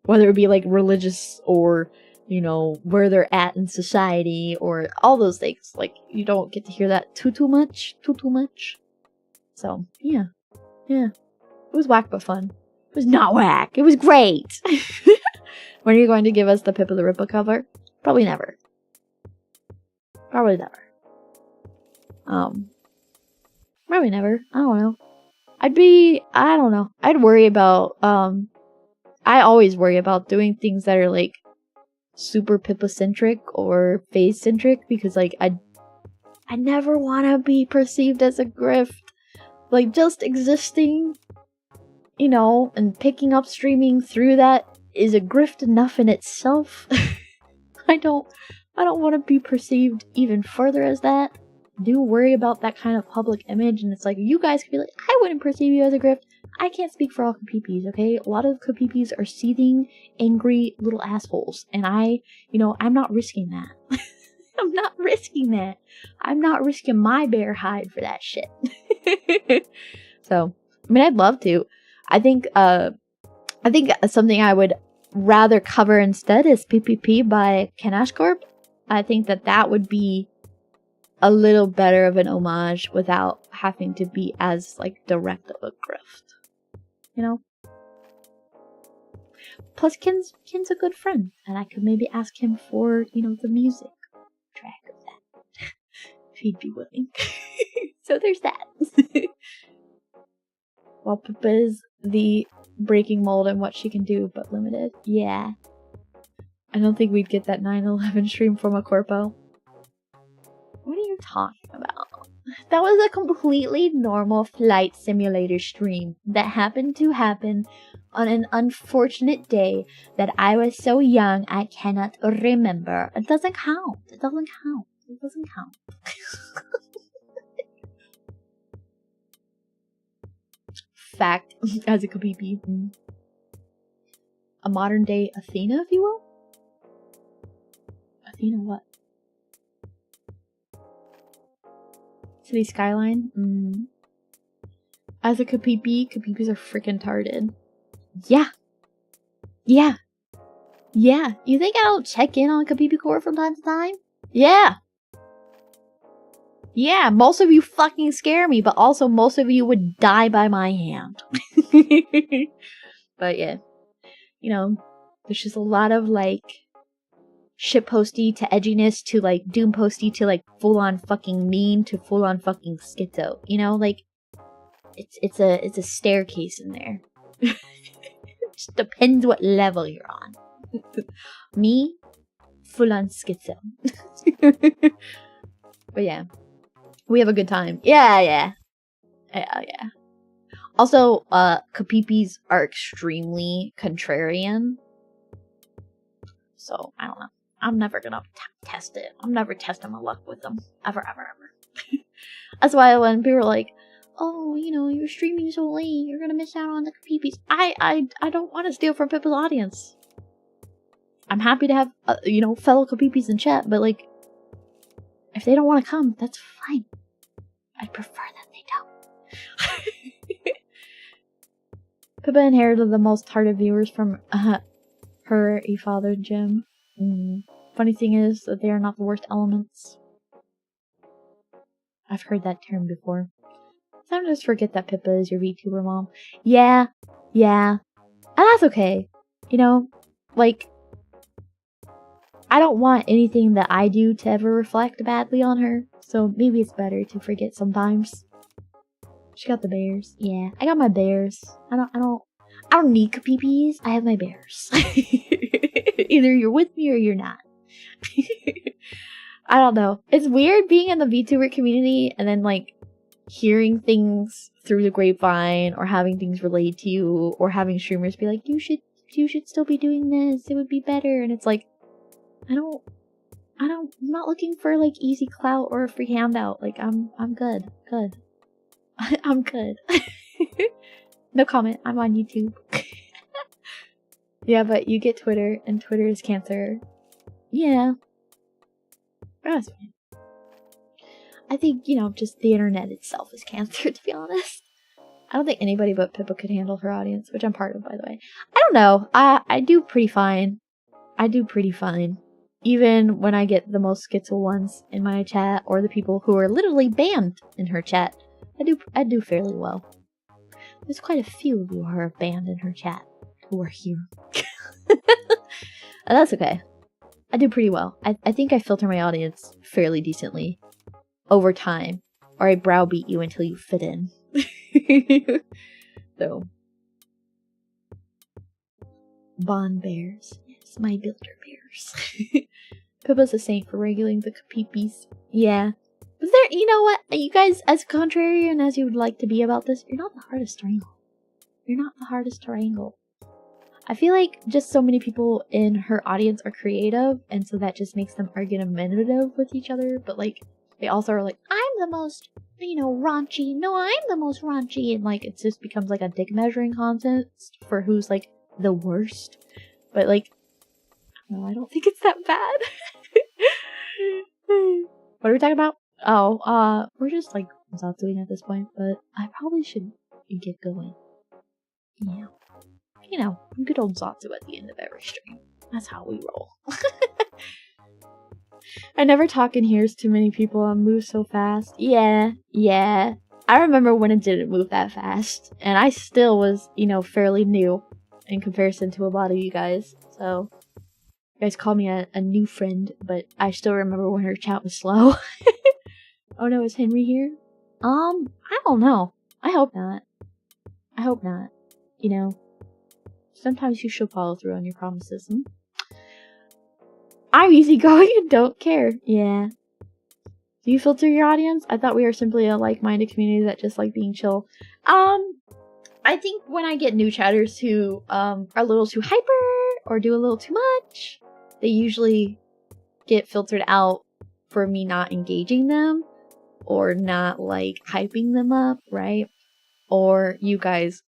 Whether it be, like, religious or, you know, where they're at in society, or all those things. Like, you don't get to hear that too much. So, yeah. Yeah. It was whack but fun. It was not whack. It was great. When are you going to give us the Pip of the Ripple cover? Probably never. Probably never. Probably never. I don't know. I don't know. I'd worry about, I always worry about doing things that are, like, super Pippa-centric or phase-centric, because, like, I never want to be perceived as a grift. Like, just existing, you know, and picking up streaming through that is a grift enough in itself. I don't want to be perceived even further as that. I do worry about that kind of public image, and it's like, you guys could be like, I wouldn't perceive you as a grift. I can't speak for all Kapipis, okay? A lot of Kapipis are seething, angry little assholes, and I'm not risking that. I'm not risking that. I'm not risking my bear hide for that shit. So, I mean, I'd love to. I think something I would rather cover instead is PPP by Kanash Corp. I think that would be a little better of an homage without having to be as, like, direct of a grift. You know? Plus, Ken's a good friend, and I could maybe ask him for, you know, the music track of that. If he'd be willing. So there's that. While Pippa is the breaking mold and what she can do, but limited. Yeah. I don't think we'd get that 9/11 stream from a corpo. What are you talking about? That was a completely normal flight simulator stream that happened to happen on an unfortunate day that I was so young I cannot remember. It doesn't count. It doesn't count. It doesn't count. Fact, as it could be. A modern day Athena, if you will? Athena what? City skyline? As a Kapipis are freaking tarded. Yeah. Yeah. Yeah. You think I don't check in on Kapipi Core from time to time? Yeah. Yeah, most of you fucking scare me, but also most of you would die by my hand. But yeah. You know, there's just a lot of like shitposty to edginess to like doom posty to like full on fucking mean to full on fucking schizo. You know, like it's a staircase in there. It just depends what level you're on. Me, full on schizo. But yeah, we have a good time. Yeah. Also, Kapipis are extremely contrarian. So, I don't know. I'm never gonna test it. I'm never testing my luck with them. Ever. That's why when people are like, oh, you know, you're streaming so late, you're gonna miss out on the Kapipis. I don't want to steal from people's audience. I'm happy to have, you know, fellow Kapipis in chat, but like, if they don't want to come, that's fine. I prefer that they don't. Pippa inherited the most tardy viewers from her father Jim. Funny thing is that they are not the worst elements. I've heard that term before. Sometimes just forget that Pippa is your VTuber mom. Yeah. And that's okay. You know, like, I don't want anything that I do to ever reflect badly on her, so maybe it's better to forget sometimes. She got the bears. Yeah, I got my bears. I don't need Kapipis. I have my bears. Either you're with me or you're not. I don't know. It's weird being in the VTuber community and then like hearing things through the grapevine or having things relayed to you or having streamers be like, you should still be doing this. It would be better. And it's like, I'm not looking for like easy clout or a free handout. Like I'm good. I'm good. No comment. I'm on YouTube. Yeah, but you get Twitter, and Twitter is cancer. Yeah. That's fine. I think, you know, just the internet itself is cancer, to be honest. I don't think anybody but Pippa could handle her audience, which I'm part of, by the way. I don't know. I do pretty fine. Even when I get the most schizo ones in my chat, or the people who are literally banned in her chat, I do fairly well. There's quite a few of you who are banned in her chat who are here. That's okay. I do pretty well. I think I filter my audience fairly decently over time, or I browbeat you until you fit in. So, Bond bears. Yes, my builder bears. Pippa's a saint for regulating the Kapipis. Yeah. But there, you know what? You guys, as contrarian as you would like to be about this, you're not the hardest to wrangle. You're not the hardest to wrangle. I feel like just so many people in her audience are creative, and so that just makes them argumentative with each other, but like, they also are like, I'm the most, you know, raunchy. No, I'm the most raunchy. And like, it just becomes like a dick measuring contest for who's like the worst. But like, no, I don't think it's that bad. What are we talking about? Oh, we're just like Zatsuing at this point, but I probably should get going. Yeah. You know, good old Zatsu at the end of every stream. That's how we roll. I never talk in hears too many people and move so fast. Yeah. I remember when it didn't move that fast, and I still was, you know, fairly new in comparison to a lot of you guys, so you guys call me a new friend, but I still remember when her chat was slow. Oh no, is Henry here? I don't know. I hope not. You know, Sometimes you should follow through on your promises. I'm easygoing and don't care. Yeah. Do you filter your audience? I thought we were simply a like-minded community that just like being chill. I think when I get new chatters who are a little too hyper or do a little too much, they usually get filtered out for me not engaging them or not like hyping them up, right? Or you guys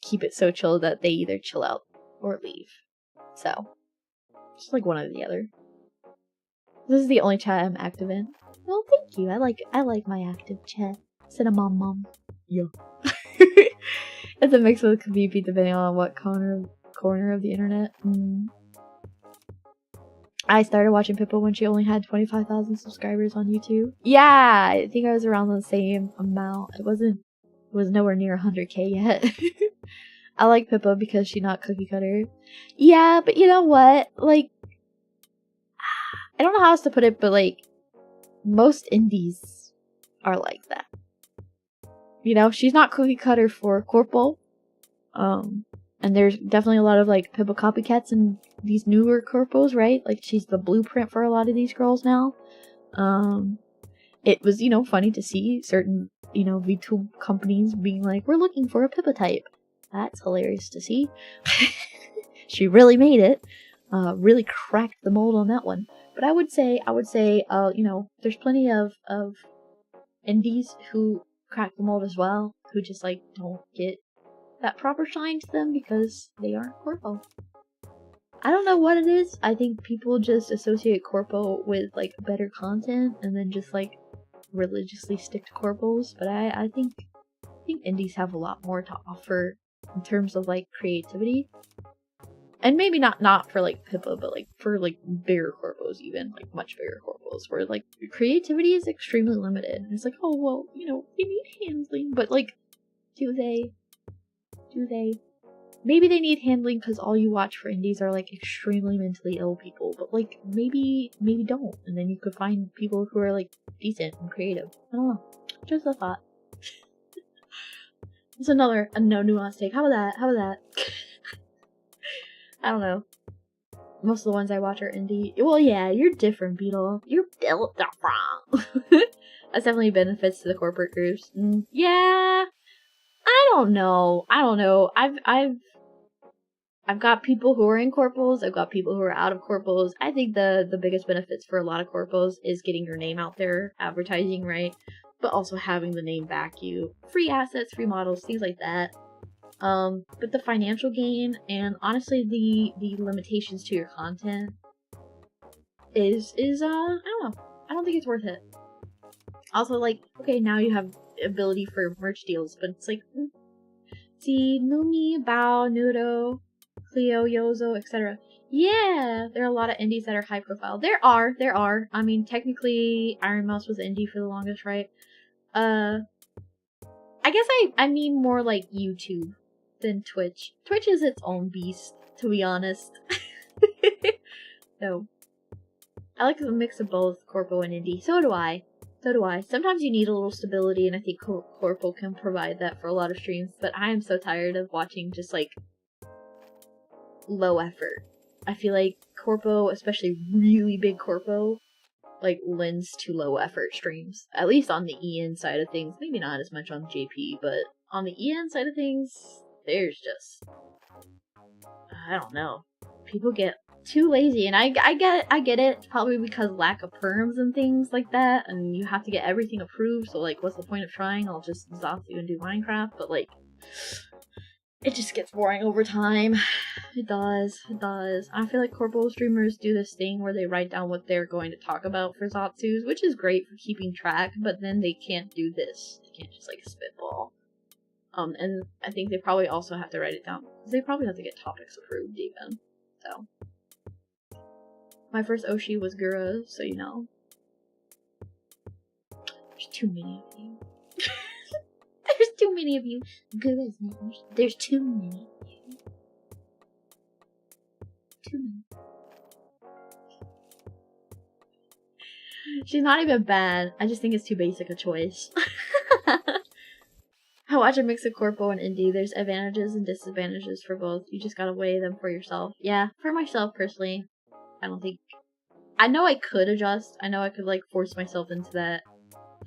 keep it so chill that they either chill out or leave. So, just like one or the other. This is the only chat I'm active in. Well, thank you. I like my active chat. Cinnamon mom. Yeah. It's a mix of the community depending on what corner of the internet. I started watching Pippa when she only had 25,000 subscribers on YouTube. Yeah, I think I was around the same amount. It was nowhere near 100k yet. I like Pippa because she's not cookie cutter. Yeah, but you know what? Like, I don't know how else to put it, but like, most indies are like that. You know, she's not cookie cutter for Corpo. And there's definitely a lot of like Pippa copycats in these newer corpos, right? Like she's the blueprint for a lot of these girls now. It was, you know, funny to see certain, you know, VTube companies being like, we're looking for a Pippa type. That's hilarious to see. She really made it. Really cracked the mold on that one. But I would say, you know, there's plenty of indies who crack the mold as well, who just like don't get that proper shine to them because they aren't Corpo. I don't know what it is. I think people just associate Corpo with like better content and then just like religiously stick to Corpos. But I think indies have a lot more to offer in terms of like creativity. And maybe not for like Pippa, but like for like bigger Corpos, even like much bigger Corpos, where like creativity is extremely limited. And it's like, oh well, you know, they need handling, but like, do they? Maybe they need handling because all you watch for indies are like extremely mentally ill people, but like maybe don't, and then you could find people who are like decent and creative. I don't know, just a thought. It's a no nuance take. How about that? I don't know. Most of the ones I watch are indie. Well, yeah, you're different, Beetle. You're built different. That's definitely benefits to the corporate groups. Yeah. I don't know. I've got people who are in corpos. I've got people who are out of corpos. I think the biggest benefits for a lot of corpos is getting your name out there, advertising, right? But also having the name back you. Free assets, free models, things like that. But the financial gain and honestly the limitations to your content is I don't know. I don't think it's worth it. Also, like, okay, now you have ability for merch deals, but it's like, see, Numi, Bao, Nudo, Cleo, Yozo, etc. Yeah, there are a lot of indies that are high profile. There are. I mean, technically, Iron Mouse was indie for the longest, right? I guess I mean more like YouTube than Twitch. Twitch is its own beast, to be honest. So, I like a mix of both Corpo and indie. So do I. Sometimes you need a little stability, and I think Corpo can provide that for a lot of streams, but I am so tired of watching just, like, low effort. I feel like Corpo, especially really big Corpo, like, lends to low effort streams. At least on the EN side of things. Maybe not as much on JP, but on the EN side of things, there's just, I don't know. People get too lazy, and I get it. It's probably because lack of perms and things like that, and you have to get everything approved, so like, what's the point of trying? I'll just Zatsu and do Minecraft, but like, it just gets boring over time. It does. I feel like corpo streamers do this thing where they write down what they're going to talk about for Zatsus, which is great for keeping track, but then they can't do this. They can't just like spitball. And I think they probably also have to write it down, because they probably have to get topics approved even, so. My first Oshi was Gura, so you know. There's too many of you. There's too many of you. Gura's names. There's too many of you. Too many. She's not even bad. I just think it's too basic a choice. I watch a mix of corpo and indie. There's advantages and disadvantages for both. You just gotta weigh them for yourself. Yeah, for myself personally, I don't think... I know I could adjust. I know I could, like, force myself into that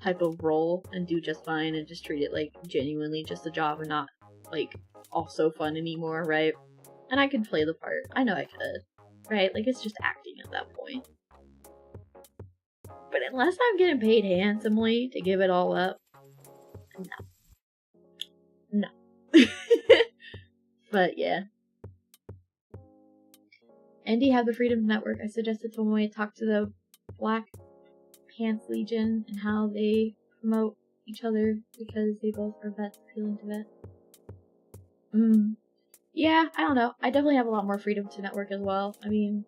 type of role and do just fine and just treat it, like, genuinely just a job and not, like, also fun anymore, right? And I could play the part. I know I could, right? Like, it's just acting at that point. But unless I'm getting paid handsomely to give it all up, no. But yeah. Andy had the Freedom Network. I suggested to Moe talk to the Black Pants Legion and how they promote each other because they both are vets appealing to vets. Yeah, I don't know. I definitely have a lot more freedom to network as well. I mean,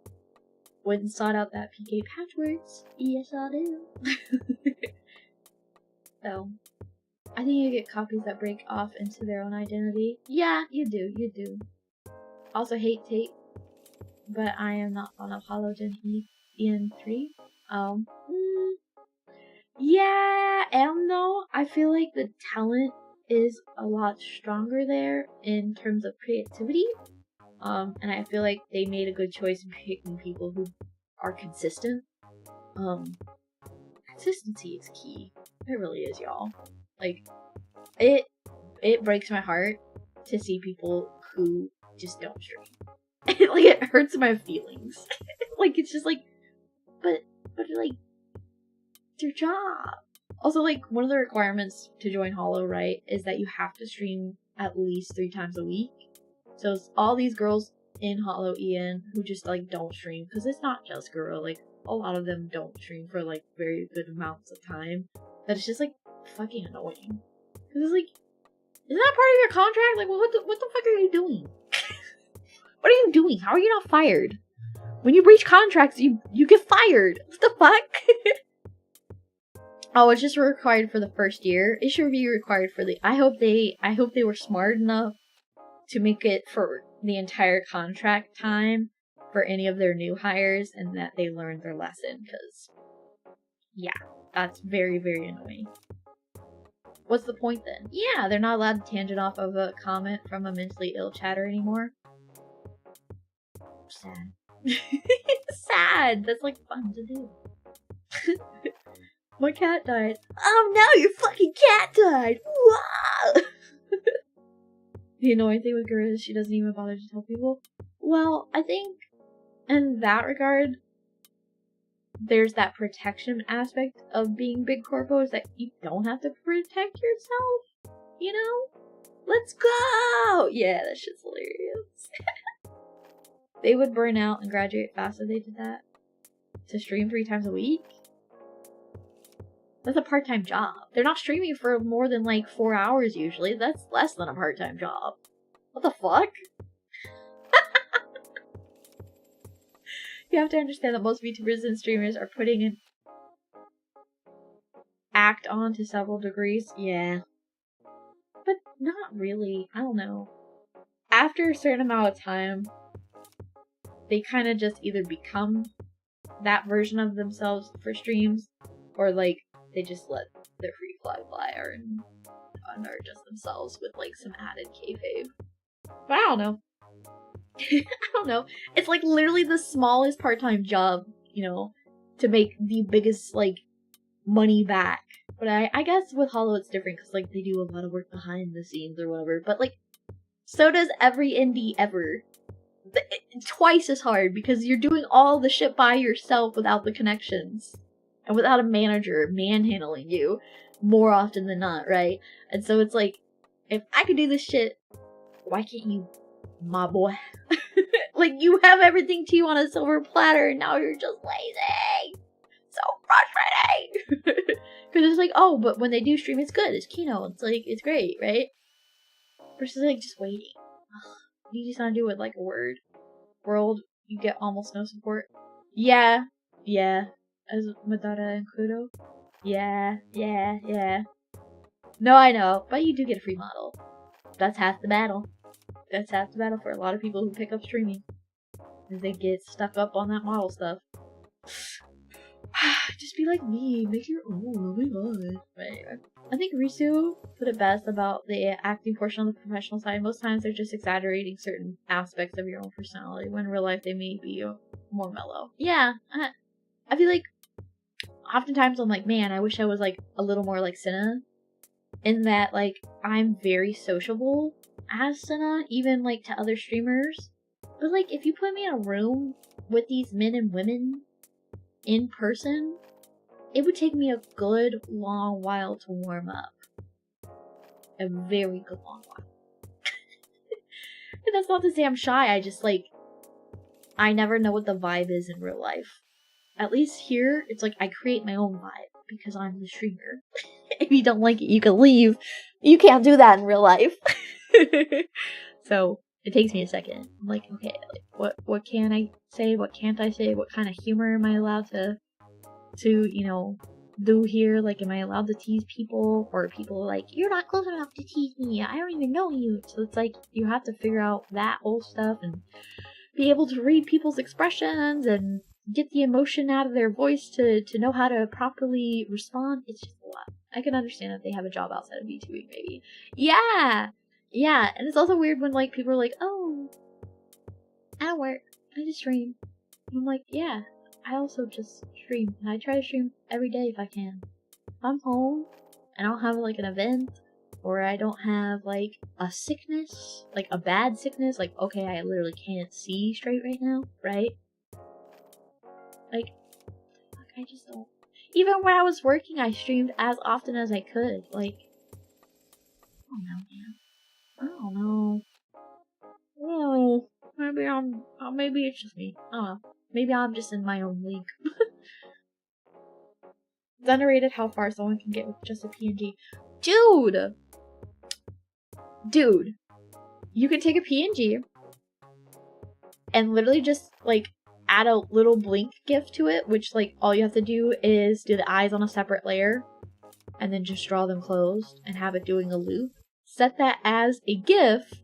went and sought out that PK Patchworks. Yes, I do. So, I think you get copies that break off into their own identity. Yeah, you do. Also hate tape, but I am not fond of Hologen EN3. Yeah, and no, I feel like the talent is a lot stronger there in terms of creativity. And I feel like they made a good choice in picking people who are consistent. Consistency is key. It really is, y'all. Like, it breaks my heart to see people who just don't stream. Like, it hurts my feelings. Like, it's just like, but like, it's your job. Also, like, one of the requirements to join Holo, right, is that you have to stream at least 3 times a week. So it's all these girls in Holo EN who just, like, don't stream, because it's not just girl, like, a lot of them don't stream for, like, very good amounts of time. That it's just, like, fucking annoying. Because it's like, isn't that part of your contract? Like, well, what the fuck are you doing? What are you doing? How are you not fired? When you breach contracts, you get fired. What the fuck? Oh, it's just required for the first year. It should be required for the... I hope they were smart enough to make it for the entire contract time for any of their new hires, and that they learned their lesson, because, yeah, that's very, very annoying. What's the point then? Yeah, they're not allowed to tangent off of a comment from a mentally ill chatter anymore. Sad. Sad! That's, like, fun to do. My cat died. Oh no, your fucking cat died! Wow! The annoying thing with Gura is she doesn't even bother to tell people. Well, I think in that regard, there's that protection aspect of being big corpos that you don't have to protect yourself, you know? Let's go! Yeah, that shit's hilarious. They would burn out and graduate fast if they did that. To stream 3 times a week? That's a part-time job. They're not streaming for more than, like, 4 hours usually. That's less than a part-time job. What the fuck? You have to understand that most VTubers and streamers are putting an act on to several degrees. Yeah. But not really. I don't know. After a certain amount of time, they kind of just either become that version of themselves for streams, or, like, they just let their free fly and are just themselves with, like, some added kayfabe. But I don't know. I don't know. It's, like, literally the smallest part-time job, you know, to make the biggest, like, money back. But I guess with Holo it's different, because, like, they do a lot of work behind the scenes or whatever. But, like, so does every indie ever. Twice as hard, because you're doing all the shit by yourself without the connections. And without a manager manhandling you more often than not, right? And so it's like, if I could do this shit, why can't you, my boy? Like, you have everything to you on a silver platter, and now you're just lazy. So frustrating. Because it's like, oh, but when they do stream, it's good. It's Kino. It's like, it's great, right? Versus, like, just waiting. Ugh. You just want to do it like a world, you get almost no support. Yeah. As Madara and Kudo. Yeah. No, I know, but you do get a free model. That's half the battle. That's half the battle for a lot of people who pick up streaming. Is they get stuck up on that model stuff. Just be like me, make your own, oh my god. But I think Risu put it best about the acting portion on the professional side. Most times they're just exaggerating certain aspects of your own personality, when in real life they may be more mellow. Yeah, I feel like oftentimes I'm like, man, I wish I was like a little more like Sena, in that like I'm very sociable as Sena, even like to other streamers. But like if you put me in a room with these men and women in person, it would take me a good long while to warm up. A very good long while. And that's not to say I'm shy, I just like, I never know what the vibe is in real life. At least here, it's like I create my own vibe because I'm the streamer. If you don't like it, you can leave. You can't do that in real life. So it takes me a second. I'm like, okay, like what can I say? What can't I say? What kind of humor am I allowed to you know, do here? Like, am I allowed to tease people? Or people are like, you're not close enough to tease me. I don't even know you. So it's like you have to figure out that whole stuff and be able to read people's expressions and get the emotion out of their voice to know how to properly respond. It's just a lot. I can understand if they have a job outside of VTubing, maybe. Yeah! Yeah, and it's also weird when, like, people are like, oh, I don't work. I just stream. And I'm like, yeah, I also just stream. And I try to stream every day if I can. If I'm home and I don't have, like, an event, or I don't have, like, a sickness, like, a bad sickness, like, okay, I literally can't see straight right now, right? Like, I just don't. Even when I was working, I streamed as often as I could. Like, I don't know, man. I don't know. Oh, maybe it's just me. I don't know. Maybe I'm just in my own league. It's underrated how far someone can get with just a PNG. Dude, you can take a PNG and literally just, like, add a little blink GIF to it, which, like, all you have to do is do the eyes on a separate layer, and then just draw them closed, and have it doing a loop. Set that as a GIF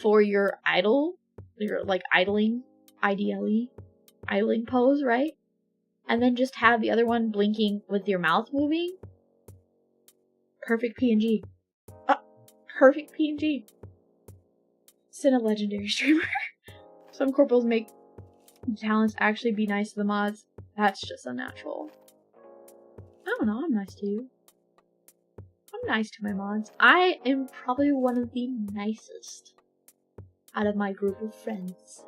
for your idle, your, like, idling pose, right? And then just have the other one blinking with your mouth moving. Perfect PNG. Perfect PNG. Sena legendary streamer. Some corporals make talents actually be nice to the mods. That's just unnatural. I don't know, I'm nice to you. I'm nice to my mods. I am probably one of the nicest out of my group of friends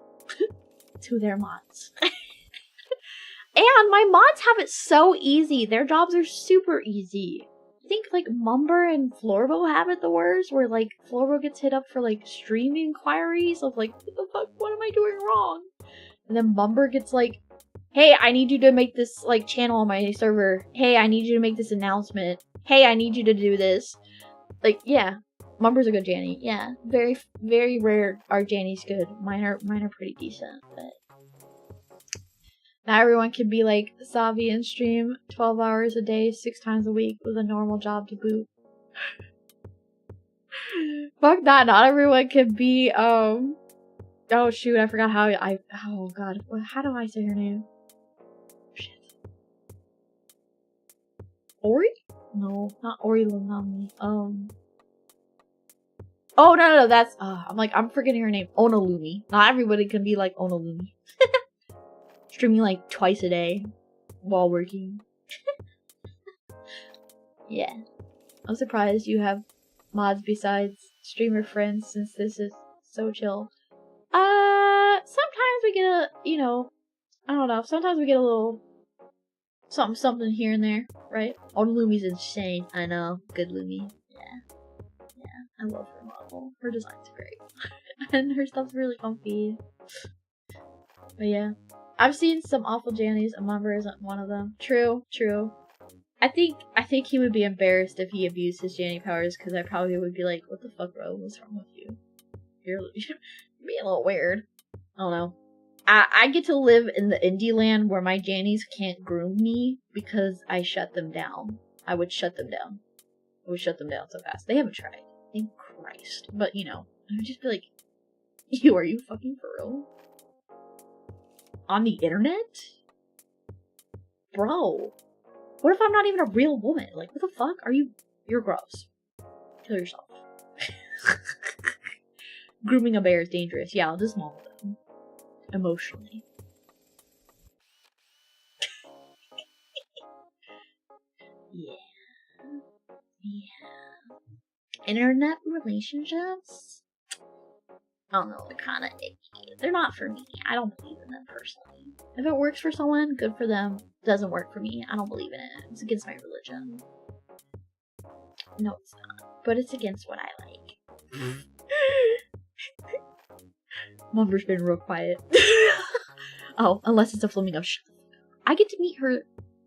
to their mods. And my mods have it so easy. Their jobs are super easy. I think, like, Mumber and Florbo have it the worst, where, like, Florbo gets hit up for, like, stream inquiries of, like, what the fuck, what am I doing wrong? And then Mumber gets, like, hey, I need you to make this, like, channel on my server. Hey, I need you to make this announcement. Hey, I need you to do this. Like, yeah. Mumber's a good Janny. Yeah. Very, very rare are Janny's good. Mine are pretty decent, but not everyone can be like Savi and stream 12 hours a day, 6 times a week with a normal job to boot. Fuck that, not everyone can be, oh shoot, I forgot how oh god, how do I say her name? Shit. Ori? No, not Ori Lunami. Oh, no, that's, I'm forgetting her name. Onalumi. Not everybody can be like Onalumi. Streaming like twice a day while working. Yeah. I'm surprised you have mods besides streamer friends, since this is so chill. Sometimes we get a, you know, I don't know, sometimes we get a little something here and there, right? Onalumi's insane. I know. Good Lumi. Yeah, I love her model. Her design's great. And her stuff's really comfy. But yeah. I've seen some awful Jannies, and Mumber isn't one of them. True. I think he would be embarrassed if he abused his Janny powers, because I probably would be like, what the fuck, bro? What's wrong with you? You're being a little weird. I don't know. I get to live in the indie land where my Jannies can't groom me because I shut them down. I would shut them down. So fast. They haven't tried. Thank Christ. But, you know, I would just be like, are you fucking for real? On the internet? bro, what if I'm not even a real woman? Like, what the fuck? You're gross. Kill yourself. Grooming a bear is dangerous. Yeah, I'll just maul them. Emotionally. Yeah. Internet relationships? I don't know, they're kind of icky. They're not for me. I don't believe in them personally. If it works for someone, good for them. Doesn't work for me. I don't believe in it. It's against my religion. No, it's not. But it's against what I like. Mumber's been real quiet. Oh, unless it's a flamingo. I get to meet her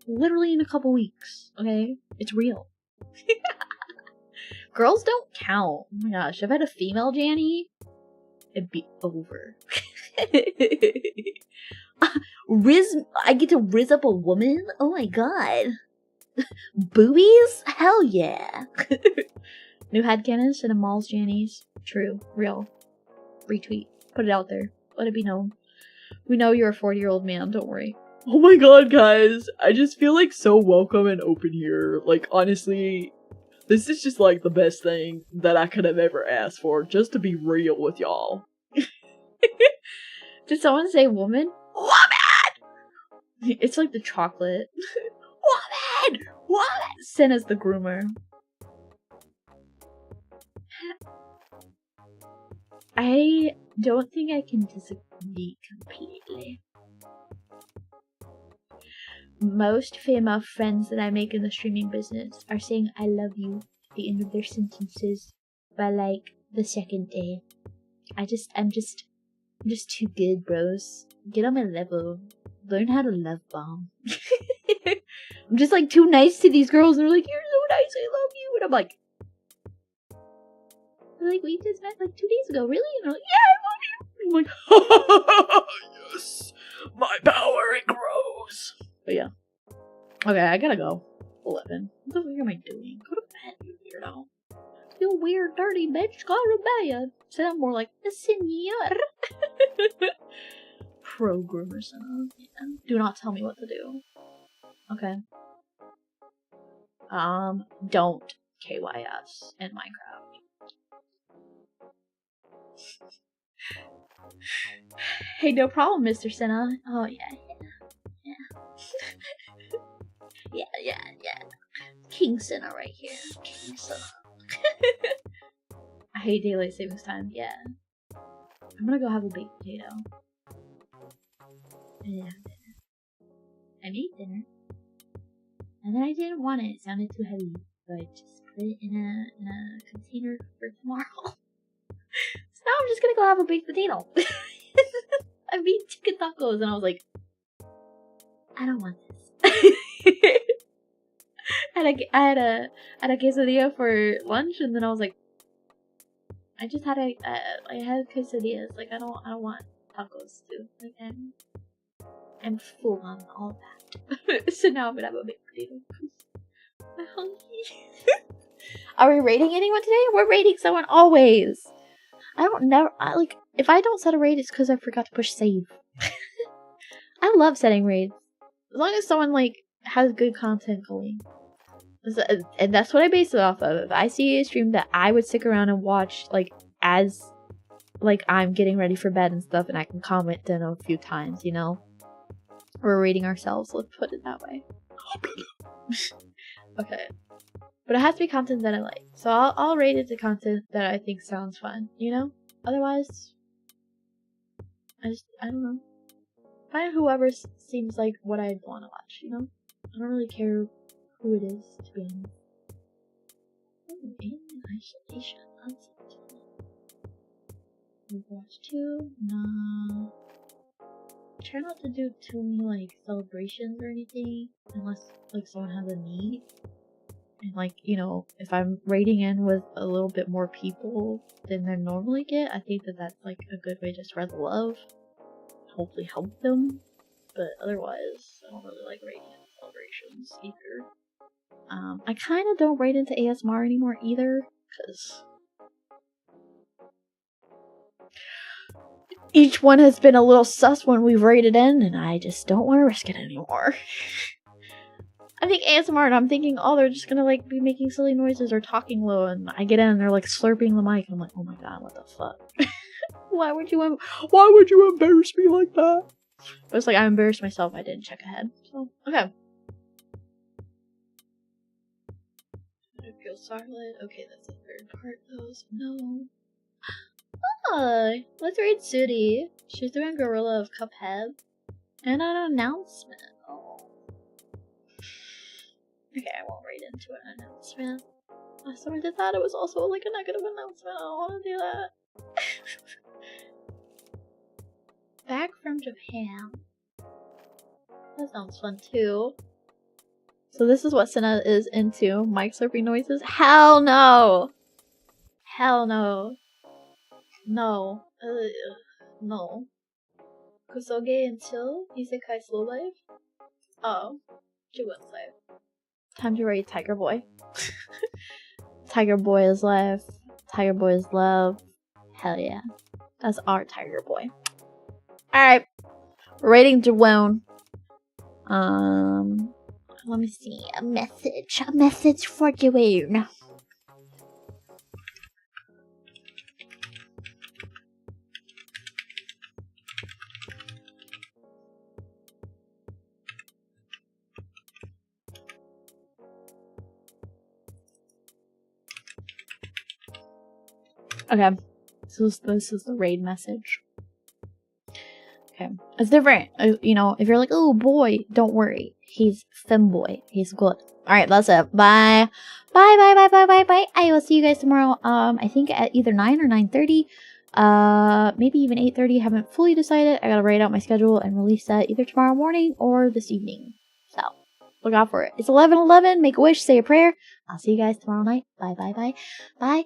literally in a couple weeks. Okay? It's real. Girls don't count. Oh my gosh, if I had a female Janny, it'd be over. I get to riz up a woman? Oh my god. Boobies? Hell yeah. New headcanon, Sena mauls Jannies. True. Real. Retweet. Put it out there. Let it be known. We know you're a 40-year-old man, don't worry. Oh my god, guys. I just feel like so welcome and open here. Like, honestly, this is just like the best thing that I could have ever asked for, just to be real with y'all. Did someone say woman? Woman! It's like the chocolate. Woman! Woman! Sena's the groomer. I don't think I can disagree completely. Most female friends that I make in the streaming business are saying I love you at the end of their sentences by like the second day. I'm just too good, bros. Get on my level. Learn how to love bomb. I'm just like too nice to these girls and they're like, you're so nice, I love you. And I'm like, we just met like 2 days ago, really? And they're like, yeah, I love you. I'm like, yes, my power, it grows. But yeah. Okay, I gotta go. 11. What the fuck am I doing? Go to bed, you weirdo. You weird, dirty bitch. Go to bed. Sound more like a senor. Programmer sound. Yeah. Do not tell me what to do. Okay. Don't KYS in Minecraft. Hey, no problem, Mr. Sena. Oh, yeah. Yeah. King Sena right here. King Sena. I hate daylight savings time. Yeah. I'm gonna go have a baked potato. I didn't have dinner. I made dinner. And then I didn't want it. It sounded too heavy. So I just put it in a container for tomorrow. So now I'm just gonna go have a baked potato. I made chicken tacos and I was like, I don't want this. I had a quesadilla for lunch and then I was like, I just had I had quesadillas. Like I don't want tacos too. Like I'm full on all that. So now I'm gonna have a baked potato. I'm hungry. Are we rating anyone today? We're rating someone always. If I don't set a raid, it's because I forgot to push save. I love setting raids. As long as someone, has good content going. And that's what I base it off of. If I see a stream that I would stick around and watch, as I'm getting ready for bed and stuff, and I can comment in a few times, you know? We're rating ourselves, let's put it that way. Okay. But it has to be content that I like. So I'll rate it to content that I think sounds fun, you know? Otherwise, I don't know. Find whoever seems like what I'd want to watch, you know? I don't really care who it is, to be honest. Oh, Alien Isolation. That's Overwatch 2? Nah. Try not to do too many, celebrations or anything. Unless, someone has a need. And, if I'm raiding in with a little bit more people than they normally get, I think that's, a good way to spread the love. Hopefully help them. But otherwise, I don't really like raiding in celebrations either. I kind of don't raid into ASMR anymore either, because each one has been a little sus when we've raided in, and I just don't want to risk it anymore. I think ASMR, and I'm thinking, oh, they're just gonna like be making silly noises or talking low, and I get in and they're like slurping the mic, and I'm like, oh my god, what the fuck? Why would you embarrass me like that? It was like I embarrassed myself. I didn't check ahead. So okay. I feel silent. Okay, that's the third part though. So no. Hi, let's read Sudi. She's doing Gorilla of Cuphead. And an announcement. Oh. Okay, I won't read into an announcement. Last time I did that, it was also like a negative announcement. I don't want to do that. Back from Japan. That sounds fun too. So this is what Sena is into. Mic slurping noises? Hell no! Hell no. No. No. Kusoge until Isekai Slow Life? Oh. Juwan's life. Time to raid Tiger Boy. Tiger Boy is life. Tiger Boy is love. Hell yeah. That's our Tiger Boy. Alright. Rating Juwon. Let me see. A message for Juwon. Okay, so this is the raid message. Okay, it's different. You know, if you're like, oh boy, don't worry. He's femboy. He's good. Alright, that's it. Bye. Bye. I will see you guys tomorrow. I think at either 9 or 9:30. Maybe even 8:30. Haven't fully decided. I gotta write out my schedule and release that either tomorrow morning or this evening. So, look out for it. It's 11:11. Make a wish, say a prayer. I'll see you guys tomorrow night. Bye.